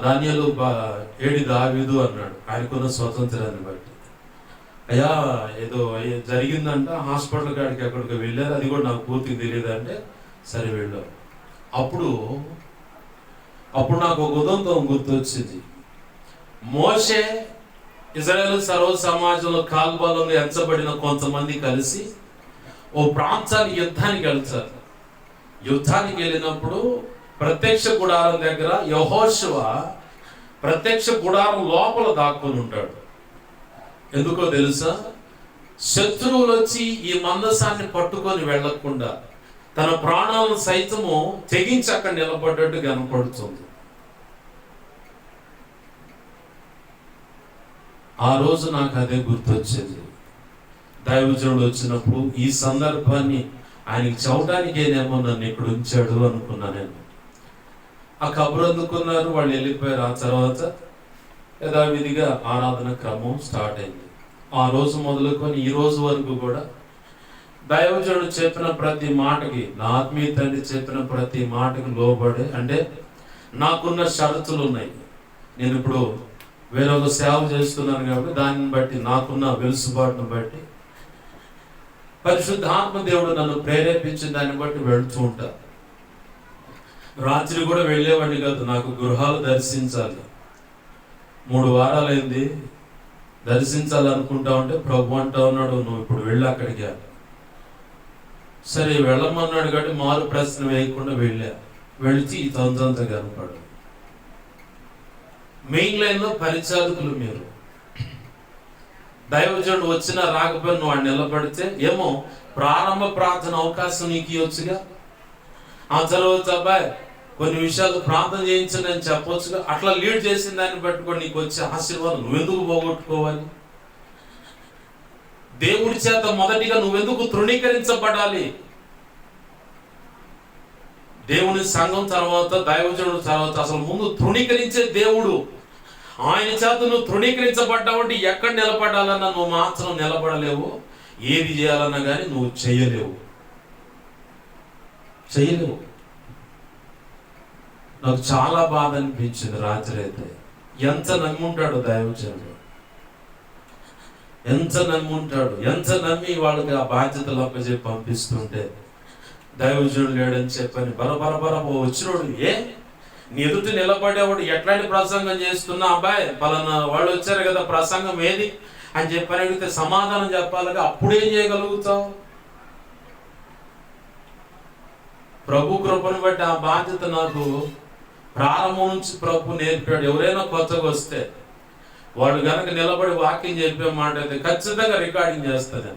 దానియాలు ఏడి దావీదు అన్నాడు, ఆయనకున్న స్వతంత్రాన్ని బట్టి. అయ్యా ఏదో జరిగిందంట, హాస్పిటల్ కాడికి ఎక్కడికి వెళ్ళారు, అది కూడా నాకు పూర్తిగా తెలియదు అంటే, సరే వెళ్ళారు. అప్పుడు నాకు ఒక ఉదంతం గుర్తొచ్చింది. మోషే ఇజ్రాయేల్ సర్వ సమాజంలో కాల్బాలంలో ఎంచబడిన కొంతమంది కలిసి ఓ ప్రాంతానికి యుద్ధానికి వెళ్తారు. యుద్ధానికి వెళ్ళినప్పుడు ప్రత్యక్ష గుడారం దగ్గర యెహోషువ ప్రత్యక్ష గుడారం లోపల దాక్కుని ఉంటాడు. ఎందుకో తెలుసా? శత్రువులు వచ్చి ఈ మందసాన్ని పట్టుకొని వెళ్లకుండా తన ప్రాణాలను సైతము తెగించి అక్కడ నిలబడ్డట్టు కనపడుతుంది. ఆ రోజు నాకు అదే గుర్తొచ్చింది. దైవజనుడు వచ్చినప్పుడు ఈ సందర్భాన్ని ఆయనకి చెప్పడానికేనేమో నన్ను ఇక్కడ ఉంచాడు అనుకున్నా నేను. ఆ కబురు అందుకున్నారు, వాళ్ళు వెళ్ళిపోయారు. ఆ తర్వాత యథావిధిగా ఆరాధన క్రమం స్టార్ట్ అయింది. ఆ రోజు మొదలుకొని ఈ రోజు వరకు కూడా దైవజనుడు చెప్పిన ప్రతి మాటకి, నా ఆత్మీయ తండ్రి చెప్పిన ప్రతి మాటకి లోబడి, అంటే నాకున్న షరతులు ఉన్నాయి. నేను ఇప్పుడు వేరొక సేవ చేస్తున్నాను కాబట్టి దాన్ని బట్టి, నాకున్న వెలుసుబాటును బట్టి, పరిశుద్ధాత్మ దేవుడు నన్ను ప్రేరేపించిన దాన్ని బట్టి వెళుతూ ఉంటా. రాత్రి కూడా వెళ్ళేవాడిని కాదు, నాకు గృహాలు దర్శించాలి. 3 వారాలైంది దర్శించాలనుకుంటా ఉంటే ప్రభు అంటా ఉన్నాడు, నువ్వు ఇప్పుడు వెళ్ళి అక్కడికి. సరే వెళ్ళమన్నాడు కాబట్టి మారు ప్రశ్న వేయకుండా వెళితే ఈ తొందరంతా కనపడు. మెయిన్ లైన్లో పరిచారకులు మీరు. దైవజనుడు వచ్చినా రాకపోయినా నువ్వు నిలబడితే ఏమో ప్రారంభ ప్రార్థన అవకాశం నీకు ఇవ్వచ్చుగా. ఆ తర్వాత అబ్బాయి కొన్ని విషయాలు ప్రార్థన చేయించని అని చెప్పొచ్చుగా. అట్లా లీడ్ చేసిన దాన్ని పట్టుకొని నీకు వచ్చే ఆశీర్వాదం నువ్వెందుకు పోగొట్టుకోవాలి? దేవుడి చేత మొదటిగా నువ్వెందుకు తృణీకరించబడాలి? దేవుని సంఘం తర్వాత, దైవజనుడు తర్వాత, అసలు ముందు తృణీకరించే దేవుడు. ఆయన చేత నువ్వు తృణీకరించబడ్డావంటే ఎక్కడ నిలబడాలన్నా నువ్వు మాత్రం నిలబడలేవు. ఏది చేయాలన్నా కానీ నువ్వు చేయలేవు. నాకు చాలా బాధ అనిపించింది రాత్రి అయితే. ఎంత నమ్ముంటాడు దైవజనుడు, ఎంత నమ్ముంటాడు, ఎంత నమ్మి వాళ్ళకి ఆ బాధ్యతలు అప్పచెప్పి పంపిస్తుంటే, దైవజనుడు లేడని చెప్పని బరబర వచ్చినోడు నీ ఎదుటి నిలబడేవాడు ఎట్లాంటి ప్రసంగం చేస్తున్నా, అబ్బాయి పలానా వాళ్ళు వచ్చారు కదా, ప్రసంగం ఏది, అని చెప్పని అడిగితే సమాధానం చెప్పాలిగా, అప్పుడేం చేయగలుగుతావు? ప్రభు కృపను బట్టి ఆ బాధ్యత నాకు ప్రారంభం నుంచి ప్రభు నేర్పాడు. ఎవరైనా కొత్తగా వస్తే వాడు గనక నిలబడి వాక్యం చెప్పే మాట అయితే ఖచ్చితంగా రికార్డింగ్ చేస్తాను.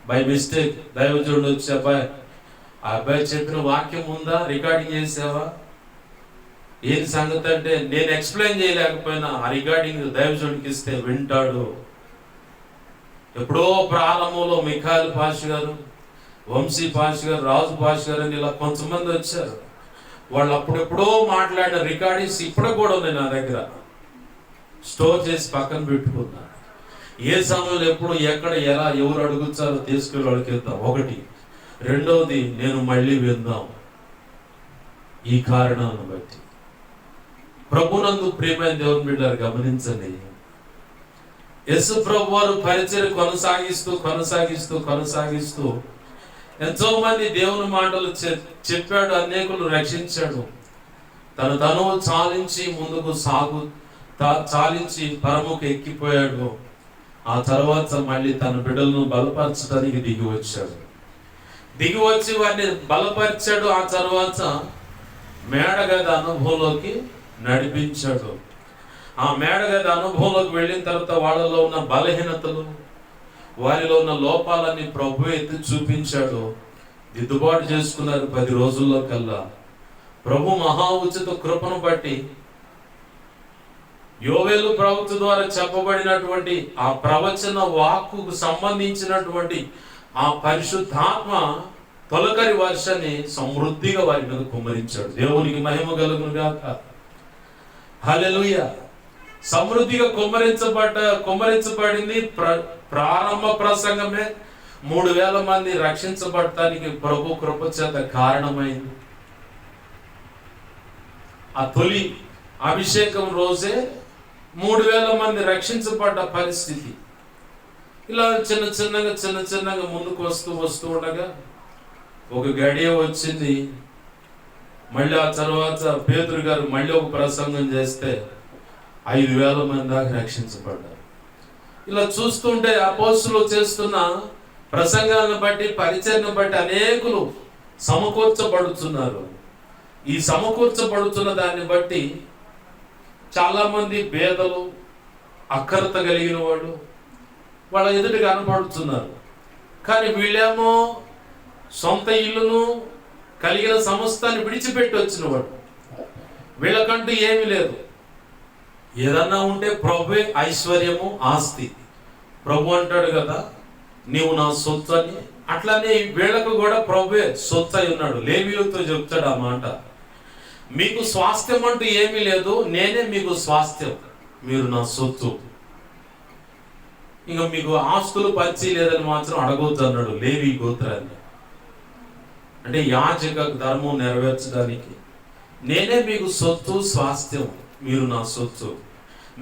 బై మిస్టేక్ దైవజనుడు వచ్చి, అబ్బాయి ఆ అబ్బాయి చెప్పిన వాక్యం ఉందా, రికార్డింగ్ చేసావా, ఏది సంగతి అంటే నేను ఎక్స్ప్లెయిన్ చేయలేకపోయినా ఆ రికార్డింగ్ దైవజనుడికి ఇస్తే వింటాడు. ఎప్పుడో ప్రారంభంలో మిఖాయిల్ పాష గారు, వంశీ పాష గారు, రాజు పాష గారు అని ఇలా కొంతమంది వచ్చారు. వాళ్ళు అప్పుడెప్పుడో మాట్లాడిన రికార్డింగ్స్ ఇప్పుడు కూడా ఉన్నాయి నా దగ్గర, స్టోర్ చేసి పక్కన పెట్టుకున్నా. ఏ సమయంలో ఎప్పుడు ఎక్కడ ఎలా ఎవరు అడుగుతారో తీసుకెళ్ళి వాళ్ళకి వెళ్తాం. ఒకటి. రెండవది, నేను మళ్ళీ విందాం. ఈ కారణాలను బట్టి ప్రభునందు ప్రియమైన దేవుని బిడ్డలు గమనించండి, యేసు ప్రభు వారు పరిచర్య కొనసాగిస్తూ ఎంతో మంది దేవుని మాటలు చెప్పాడు, అనేకులు రక్షించాడు. తను చాలించి ముందుకు చాలించి పరముకు ఎక్కిపోయాడు. ఆ తర్వాత మళ్ళీ తన బిడ్డలను బలపరచడానికి దిగి వచ్చి వారిని బలపరిచాడు. ఆ తర్వాత మేడగది అనుభవంలోకి నడిపించాడు. ఆ మేడగది అనుభవంలోకి వెళ్ళిన తర్వాత వాళ్ళలో ఉన్న బలహీనతలు, వారిలో ఉన్న లోపాలన్నీ ప్రభు ఎత్తి చూపించాడు. దిద్దుబాటు చేసుకున్నారు 10 రోజుల్లో కల్లా. ప్రభు మహా ఉచిత కృపను బట్టి యోవేలు ప్రవక్త ద్వారా చెప్పబడినటువంటి ఆ ప్రవచన వాక్కుకు సంబంధించినటువంటి ఆ పరిశుద్ధాత్మ తొలకరి వర్షాన్ని సమృద్ధిగా వారి మీద కుమ్మరించాడు. దేవునికి మహిమ కలుగును గాక. హల్లెలూయా. సమృద్ధిగా కుమ్మరించబడింది. ప్రారంభ ప్రసంగమే 3000 మంది రక్షించబడటానికి ప్రభు కృప చేత కారణమైంది. ఆ తొలి అభిషేకం రోజే 3000 మంది రక్షించబడ్డ పరిస్థితి. ఇలా చిన్న చిన్నగా ముందుకు వస్తూ ఉండగా ఒక గడియ వచ్చింది. మళ్ళీ ఆ తర్వాత పేతురు గారు మళ్ళీ ఒక ప్రసంగం చేస్తే 5000 మంది దాకా రక్షించబడ్డారు. ఇలా చూస్తుంటే అపోస్తులు చేస్తున్న ప్రసంగాలను బట్టి, పరిచర్ను బట్టి అనేకులు సమకూర్చబడుతున్నారు. ఈ సమకూర్చబడుతున్న దాన్ని బట్టి చాలా మంది పేదలు, అక్కరత కలిగిన వాళ్ళు వాళ్ళ ఎదుటి కనపడుతున్నారు. కానీ వీళ్ళేమో సొంత ఇల్లును కలిగిన సమస్తాన్ని విడిచిపెట్టి వచ్చిన వాడు. వీళ్ళకంటూ ఏమీ లేదు. ఏదన్నా ఉంటే ప్రభువే ఐశ్వర్యము, ఆస్తి. ప్రభు అంటాడు కదా, నీవు నా సొత్తు అని. అట్లానే వీళ్ళకు కూడా ప్రభువే సొత్తు అయి ఉన్నాడు. లేవీయులతో చెప్తాడు ఆ మాట, మీకు స్వాస్థ్యం అంటూ ఏమీ లేదు, నేనే మీకు స్వాస్థ్యం, మీరు నా సొత్తు. ఇంకా మీకు ఆస్తులు పంచి లేదని మాత్రం అడగవద్దు అన్నాడు లేవి గోత్రాన్ని. అంటే యాజక ధర్మం నెరవేర్చడానికి నేనే మీకు సొత్తు, స్వాస్థ్యం, మీరు నా సొత్తు.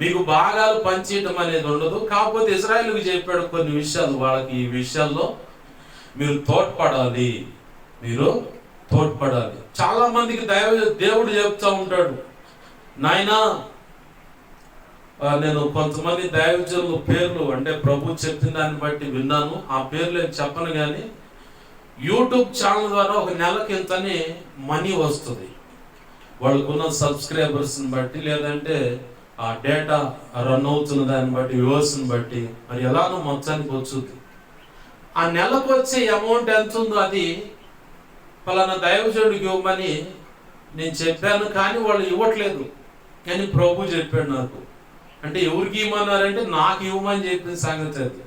మీకు భాగాలు పంచేయటం అనేది ఉండదు. కాకపోతే ఇజ్రాయేలుకి చెప్పాడు కొన్ని విషయాలు, వాళ్ళకి ఈ విషయాల్లో మీరు తోడ్పడాలి. చాలా మందికి దేవుడు చెప్తా ఉంటాడు, నాయనా నేను కొంతమంది దైవజనుల పేర్లు అంటే ప్రభు చెప్పిన దాన్ని బట్టి విన్నాను, ఆ పేర్లు ఏం చెప్పను, కానీ యూట్యూబ్ ఛానల్ ద్వారా ఒక నెలకి ఇంతని మనీ వస్తుంది. వాళ్ళకున్న సబ్స్క్రైబర్స్ని బట్టి, లేదంటే ఆ డేటా రన్ అవుతున్న దాన్ని బట్టి, వ్యూవర్స్ని బట్టి, మరి ఎలానో మొత్తానికి వచ్చుద్ది. ఆ నెలకు వచ్చే అమౌంట్ ఎంత ఉందో అది పలానా దైవజనుడికి ఇవ్వమని నేను చెప్పాను, కానీ వాళ్ళు ఇవ్వట్లేదు అని ప్రభు చెప్పాడు నాకు. అంటే ఎవరికి ఇవ్వమన్నారంటే నాకు ఇవ్వమని చెప్పిన సంగతి అది.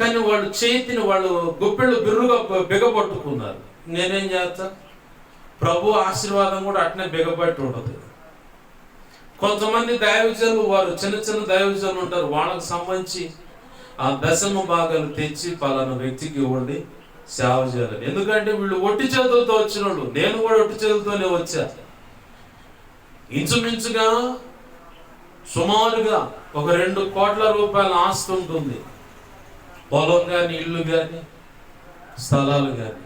కానీ వాళ్ళు చేతిని వాళ్ళు గుప్పెళ్ళు బిర్రుగా బిగపట్టుకున్నారు. నేనేం చేస్తా, ప్రభు ఆశీర్వాదం కూడా అట్నే బిగపట్టి ఉంటుంది. కొంతమంది దైవజనులు, వారు చిన్న దైవజనులు ఉంటారు, వాళ్ళకి సంబంధించి ఆ దశమ భాగాలు తెచ్చి పలానా వ్యక్తికి ఇవ్వండి, సేవ చేయాలని. ఎందుకంటే వీళ్ళు ఒట్టి చేతులతో వచ్చిన వాళ్ళు, నేను కూడా ఒట్టి చేతులతోనే వచ్చా. ఇంచుమించుగా సుమారుగా ఒక 2 కోట్ల రూపాయల ఆస్తి ఉంటుంది, పొలం కానీ, ఇల్లు కానీ, స్థలాలు కానీ.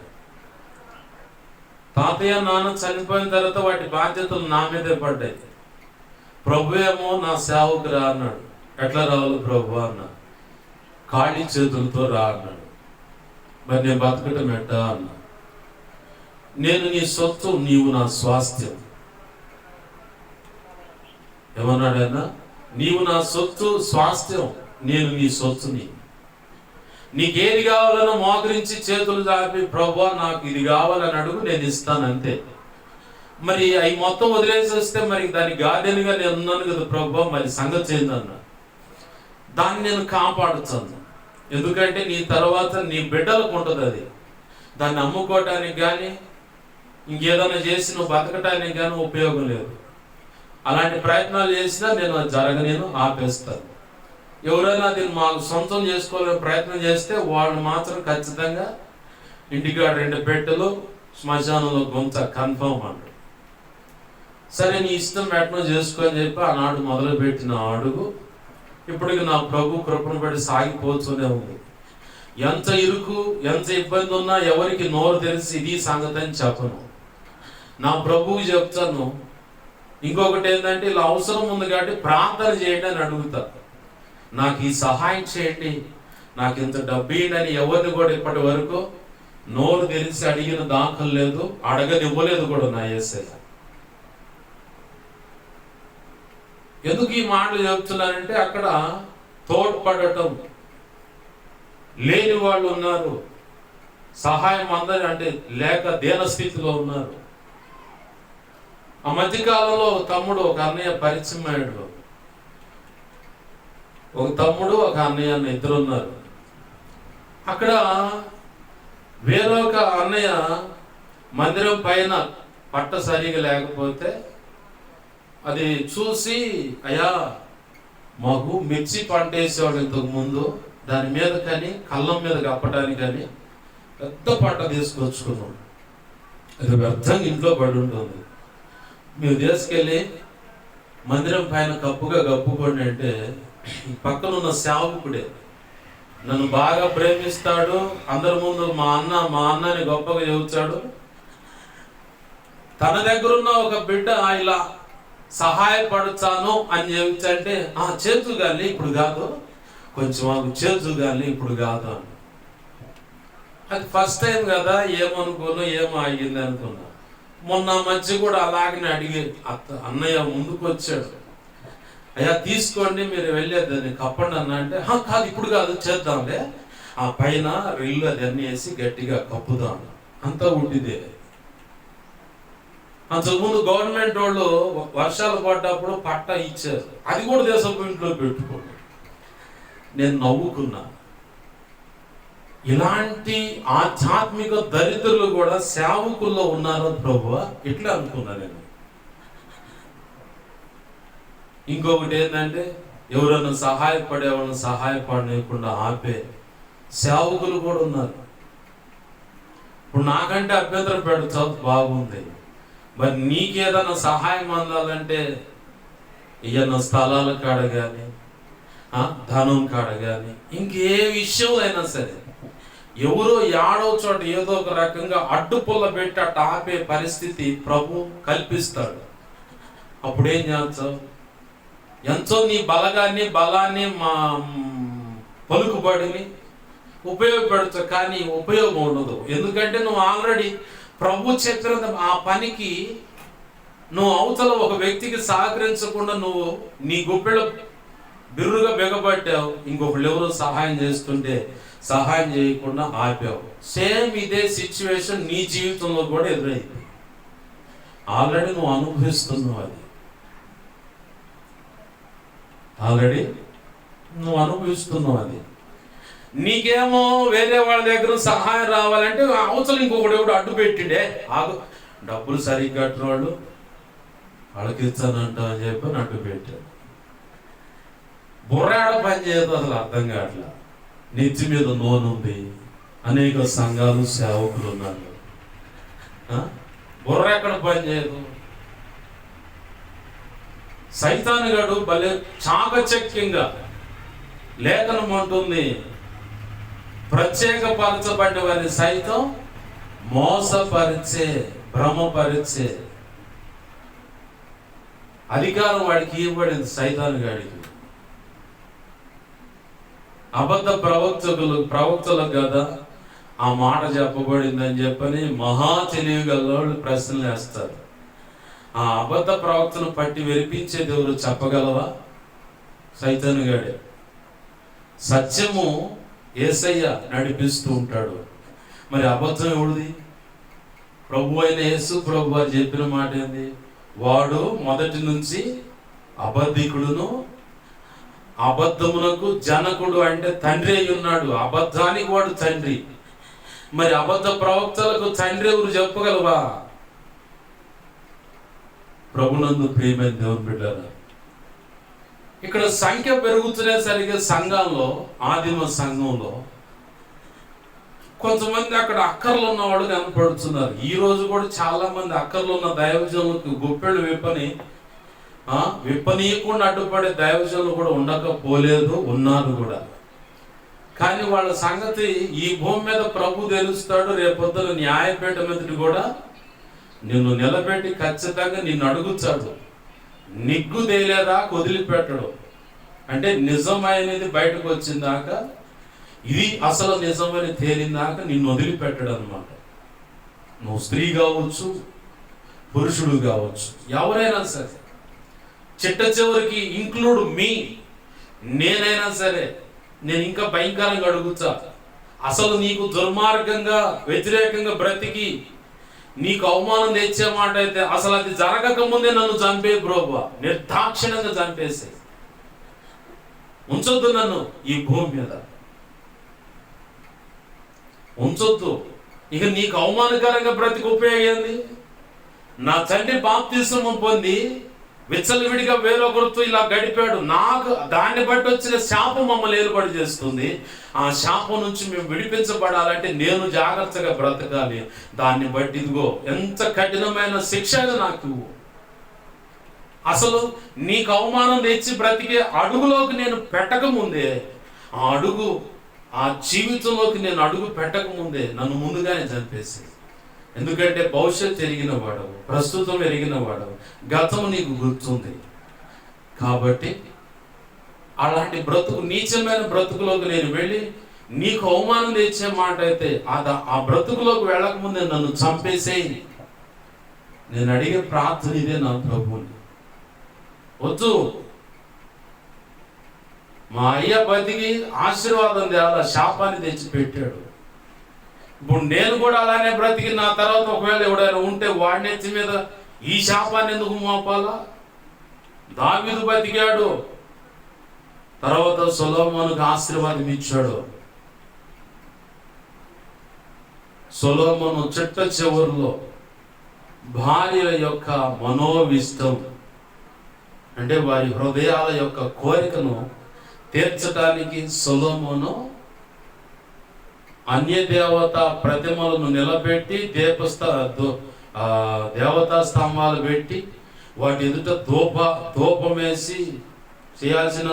తాతయ్య నాన్న చనిపోయిన తర్వాత వాటి బాధ్యతలు నా మీదే పడ్డాయి. ప్రభు ఏమో నా సేవకురా అన్నాడు. ఎట్లా రావాలి ప్రభు అన్న. ఖాళీ చేతులతో రా అన్నాడు. మరి నేను బతకటం ఎట్టా అన్నా. నేను నీ సొత్తు, నీవు నా స్వాస్థ్యం. ఏమన్నాడు ఆయన? నీవు నా సొత్తు, స్వాస్థ్యం, నేను నీ సొత్తుని. నీకేది కావాలన్నా మోకరించి చేతులు చాపి ప్రభువా నాకు ఇది కావాలని అడుగు, నేను ఇస్తాను అంతే. మరి అవి మొత్తం వదిలేసి వస్తే మరి దాని గార్డెన్గా నేను ఉన్నాను కదా ప్రభువా, మరి సంగతి ఏందన్నా. దాన్ని నేను కాపాడుతాను. ఎందుకంటే నీ తర్వాత నీ బిడ్డలకు ఉంటుంది అది. దాన్ని అమ్ముకోవటానికి కానీ ఇంకేదైనా చేసి నువ్వు బతకటానికి కానీ ఉపయోగం లేదు. అలాంటి ప్రయత్నాలు చేసినా నేను జరగనేను, ఆపేస్తాను. ఎవరైనా దీన్ని మాకు సొంతం చేసుకోవాలని ప్రయత్నం చేస్తే వాళ్ళు మాత్రం ఖచ్చితంగా ఇంటికాడ 2 పెట్టెలు, శ్మశానంలో గుంత కన్ఫర్మ్ అంటారు. సరే నీ ఇష్టం ఎట్నో చేసుకో అని చెప్పి ఆనాడు మొదలుపెట్టిన అడుగు ఇప్పటికి నా ప్రభు కృపను బట్టి సాగిపోతూనే ఉంది. ఎంత ఇరుకు, ఎంత ఇబ్బంది ఉన్నా ఎవరికి నోరు తెలిసి ఇది సంగతి అని చెప్పను. నా ప్రభువు చెప్తాను. ఇంకొకటి ఏంటంటే, ఇలా అవసరం ఉంది కాబట్టి ప్రార్థన చేయండి అని అడుగుతా. నాకు ఈ సహాయం చేయండి, నాకు ఇంత డబ్బు అని ఎవరిని కూడా ఇప్పటి వరకు నోరు తెలిసి అడిగిన దాఖలు లేదు, అడగనివ్వలేదు కూడా నా యేసయ్య. ఎందుకు ఈ మాటలు చెప్తున్నానంటే, అక్కడ తోడ్పడటం లేని వాళ్ళు ఉన్నారు, సహాయం అందరి అంటే లేక దీనస్థితిలో ఉన్నారు. ఆ మధ్యకాలంలో తమ్ముడు ఒక అన్నయ్య పరిచయం అయ్యాడు. ఒక తమ్ముడు ఒక అన్నయ్య అన్న ఇద్దరు ఉన్నారు. అక్కడ వేరొక అన్నయ్య మందిరం పైన పట్ట సరిగా లేకపోతే అది చూసి, అయ్యా మాకు మిర్చి పంట వేసేవాడు ఇంతకు ముందు, దాని మీద కానీ కళ్ళం మీద కప్పడానికి కానీ పెద్ద పంట తీసుకొచ్చుకున్నాం, అది వ్యర్థంగా ఇంట్లో పడి ఉంటుంది, మీరు తీసుకెళ్ళి మందిరం పైన కప్పుగా కప్పుకోండి అంటే, పక్కన ఉన్న సేవకుడే నన్ను బాగా ప్రేమిస్తాడు, అందరి ముందు మా అన్నని గొప్పగా చెబుతాడు. తన దగ్గర ఉన్న ఒక బిడ్డ ఇలా సహాయపడతాను అని చెబుతుంటే, చేతులు కానీ ఇప్పుడు కాదు, కొంచెం చేతులు కానీ ఇప్పుడు కాదు అని. అది ఫస్ట్ టైం కదా, ఏమనుకోను ఏమో అయ్యింది అనుకున్నా. మొన్న మధ్య కూడా అలాగనే అడిగి అన్నయ్య ముందుకు వచ్చాడు, అయ్యా తీసుకోండి మీరు వెళ్ళేదని కప్పండి అన్న అంటే, కాదు ఇప్పుడు కాదు చేద్దాంలే, ఆ పైన రిల్లు అది అన్నీ వేసి గట్టిగా కప్పుదాం, అంతా ఉండిదే. అంతకుముందు గవర్నమెంట్ వాళ్ళు వర్షాలు పడ్డప్పుడు పట్ట ఇచ్చారు, అది కూడా దేశపు ఇంట్లో పెట్టుకోండి. నేను నవ్వుకున్నా. ఇలాంటి ఆధ్యాత్మిక దరిద్రులు కూడా సేవకుల్లో ఉన్నారో ప్రభువా, ఇట్లా అనుకున్నా నేను. ఇంకొకటి ఏంటంటే, ఎవరైనా సహాయపడేవాళ్ళని సహాయపడలేకుండా ఆపే సేవకులు కూడా ఉన్నారు. ఇప్పుడు నాకంటే అభ్యంతరం పెడతావు బాగుంది, మరి నీకేదైనా సహాయం అందాలంటే ఏదైనా స్థలాల కాడ కానీ ధనం కాడ కానీ ఇంకే విషయం అయినా సరే ఎవరో ఏడో చోట ఏదో ఒక రకంగా అడ్డుపుల్ల పెట్టి అట్ట ఆపే పరిస్థితి ప్రభు కల్పిస్తాడు. అప్పుడేం చేస్తావు? ఎంతో నీ బలాన్ని మా పలుకుబడిని ఉపయోగపెడతావు, కానీ ఉపయోగం ఉండదు. ఎందుకంటే నువ్వు ఆల్రెడీ ప్రభు చెప్పిన ఆ పనికి నువ్వు అవతల ఒక వ్యక్తికి సహకరించకుండా నువ్వు నీ గుప్పెళ్ళ బిర్రుగా బిగబట్టావు, ఇంకొకళ్ళు ఎవరో సహాయం చేస్తుంటే సహాయం చేయకుండా ఆపావు. సేమ్ ఇదే సిచ్యువేషన్ నీ జీవితంలో కూడా ఎదురైంది. ఆల్రెడీ నువ్వు అనుభవిస్తున్నావు, అది నీకేమో వేరే వాళ్ళ దగ్గర సహాయం రావాలంటే అవసరం ఇంకొకటి ఎవడు అడ్డు పెట్టిండే, ఆగు డబ్బులు సరిగ్గా కట్టిన వాళ్ళు వాళ్ళకి ఇచ్చానంట అని చెప్పి అడ్డు పెట్టాడు. బుర్రాడ పని చేయదు, అసలు అర్థం కావట్లా. నెత్తి మీద నూనె, అనేక సంఘాలు సేవకులు ఉన్నారు, బుర్ర ఎక్కడ పని చేయదు. సైతానుగాడు భలే చాకచక్యంగా లేఖనం అంటుంది, ప్రత్యేకపరచబడిన వారిని సైతం మోసపరిచే భ్రమపరిచే అధికారం వాడికి ఇవ్వబడింది, సైతానుగాడికి. అబద్ధ ప్రవక్తలకు కదా ఆ మాట చెప్పబడిందని చెప్పని మహా తెలివి గలవాళ్ళు ప్రశ్నలు వేస్తారు. ఆ అబద్ధ ప్రవక్తను పట్టి వెరిపించేది ఎవరు చెప్పగలవా? సైతాను గాడే. సత్యము యేసయ్య నడిపిస్తూ ఉంటాడు. మరి అబద్ధం ఎవడిది? ప్రభు అయిన యేసు ప్రభు వారు చెప్పిన మాట ఏంది? వాడు మొదటి నుంచి అబద్ధికుడును, అబద్ధమునకు జనకుడు, అంటే తండ్రి అయి ఉన్నాడు. అబద్ధానికి వాడు తండ్రి. మరి అబద్ధ ప్రవక్తలకు తండ్రి ఎవరు చెప్పగలవా? ప్రభునందు ప్రియమైన దేవుని బిడ్డలారా, ఇక్కడ సంఖ్య పెరుగుతునే సరిగ్గా సంఘంలో, ఆదిమ సంఘంలో కొంతమంది అక్కడ అక్కర్లు ఉన్నవాళ్ళు కనపడుతున్నారు. ఈ రోజు కూడా చాలా మంది అక్కర్లు ఉన్న దైవజనులకు గుప్పెళ్ళు విప్పనీయకుండా అడ్డుపడే దైవజనులు కూడా ఉండకపోలేదు, ఉన్నారు కూడా. కానీ వాళ్ళ సంగతి ఈ భూమి మీద ప్రభు తెలుస్తాడు. రేపొద్దున న్యాయపీఠ మీదటి కూడా నిన్ను నిలబెట్టి ఖచ్చితంగా నిన్ను అడుగుతాడు. నిగ్గు తేలేదాకా వదిలిపెట్టడు. అంటే నిజమైనది బయటకు వచ్చిందాక, ఇది అసలు నిజమని తేలిందాక నిన్ను వదిలిపెట్టడు అనమాట. నువ్వు స్త్రీ కావచ్చు, పురుషుడు కావచ్చు, ఎవరైనా సరే, చిట్ట చివరికి ఇంక్లూడ్ మీ, నేనైనా సరే, నేను ఇంకా భయంకరంగా అడుగుతా. అసలు నీకు దుర్మార్గంగా వ్యతిరేకంగా బ్రతికి నీకు అవమానం తెచ్చే మాట అయితే అసలు అది జరగక ముందే నన్ను చంపే బ్రోబా, నిర్దాక్షిణంగా చంపేసే, ఉంచొద్దు నన్ను ఈ భూమి మీద, ఉంచొద్దు. ఇక నీకు అవమానకరంగా బ్రతికి ఉపయోగంది. నా తండ్రి బాప్తిస్మం పొంది విచ్చలవిడిగా వేరొకరితో ఇలా గడిపాడు. నాకు దాన్ని బట్టి వచ్చిన శాపం మమ్మల్ని ఏర్పాటు చేస్తుంది. ఆ శాపం నుంచి మేము విడిపించబడాలంటే నేను జాగ్రత్తగా బ్రతకాలి. దాన్ని బట్టి ఇదిగో ఎంత కఠినమైన శిక్ష నాకు. అసలు నీకు అవమానం తెచ్చి బ్రతికే అడుగులోకి నేను పెట్టకముందే, ఆ జీవితంలోకి నేను అడుగు పెట్టకముందే నన్ను ముందుగానే చంపేసి. ఎందుకంటే భవిష్యత్తు ఎరిగిన వాడవు, ప్రస్తుతం ఎరిగిన వాడవు, గతం నీకు గుర్తుంది. కాబట్టి అలాంటి నీచమైన బ్రతుకులోకి నేను వెళ్ళి నీకు అవమానం తెచ్చే మాట అయితే ఆ బ్రతుకులోకి వెళ్ళకముందే నన్ను చంపేసేయి. నేను అడిగే ప్రార్థన ఇదే నా ప్రభువుని. వద్దు, మా అయ్య బతికి ఆశీర్వాదం తేవాల, శాపాన్ని తెచ్చి పెట్టాడు. ఇప్పుడు నేను కూడా అలానే బ్రతికి నా తర్వాత ఒకవేళ ఎవడైనా ఉంటే వాడి నెత్తి మీద ఈ శాపాన్ని ఎందుకు మోపాలా? దావీదు బతికాడు, తర్వాత సొలొమోనుకు ఆశీర్వాదం ఇచ్చాడు. సొలొమోను చిట్ట చివరిలో భార్య యొక్క మనోవిష్టం, అంటే వారి హృదయాల యొక్క కోరికను తీర్చడానికి సొలొమోను అన్య దేవత ప్రతిమలను నిలబెట్టి దేవతా స్తంభాలు పెట్టి వాటి ఎదుట ధూపమేసి చేయాల్సిన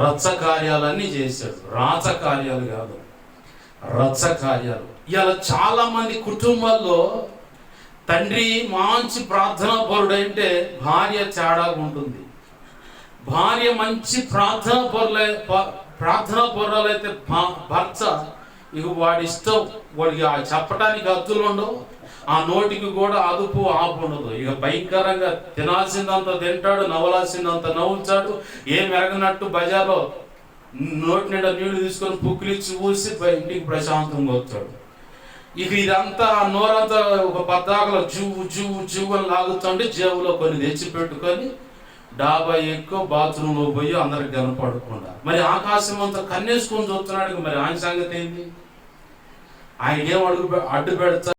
రచ్చ కార్యాలన్నీ చేశాడు. రాచ కార్యాలు కాదు, రచ్చ కార్యాలు. ఇలా చాలా మంది కుటుంబాల్లో తండ్రి మంచి ప్రార్థనా పరుడంటే భార్య తేడాగా ఉంటుంది. భార్య మంచి ప్రార్థనా పరులైతే భర్త ఇక వాడి ఇష్టం, వాడికి చెప్పడానికి హద్దులు ఉండవు, ఆ నోటికి కూడా అదుపు ఆపు ఉండదు. ఇక భయంకరంగా తినాల్సిందంత తింటాడు, నవ్వాల్సిందంత నవ్వుతాడు. ఏం ఎరగనట్టు బజార్లో నోటి నిండా నీళ్లు తీసుకొని పుక్కిలిచ్చి ఊసి ఇంటికి ప్రశాంతంగా వచ్చాడు. ఇక ఇదంతా నోరంతా ఒక పద్దాకలో జువ్వు అని లాగుతుంటే జేబులో కొన్ని తెచ్చి పెట్టుకొని డాబా ఎక్కువ బాత్రూంలో పోయి అందరికి కనపడకుండా మరి ఆకాశం అంతా కన్నేసుకొని చూస్తున్నాడు. మరి ఆయన సంగతి ఏంది? ఆయన ఏం అడ్డు పెడతా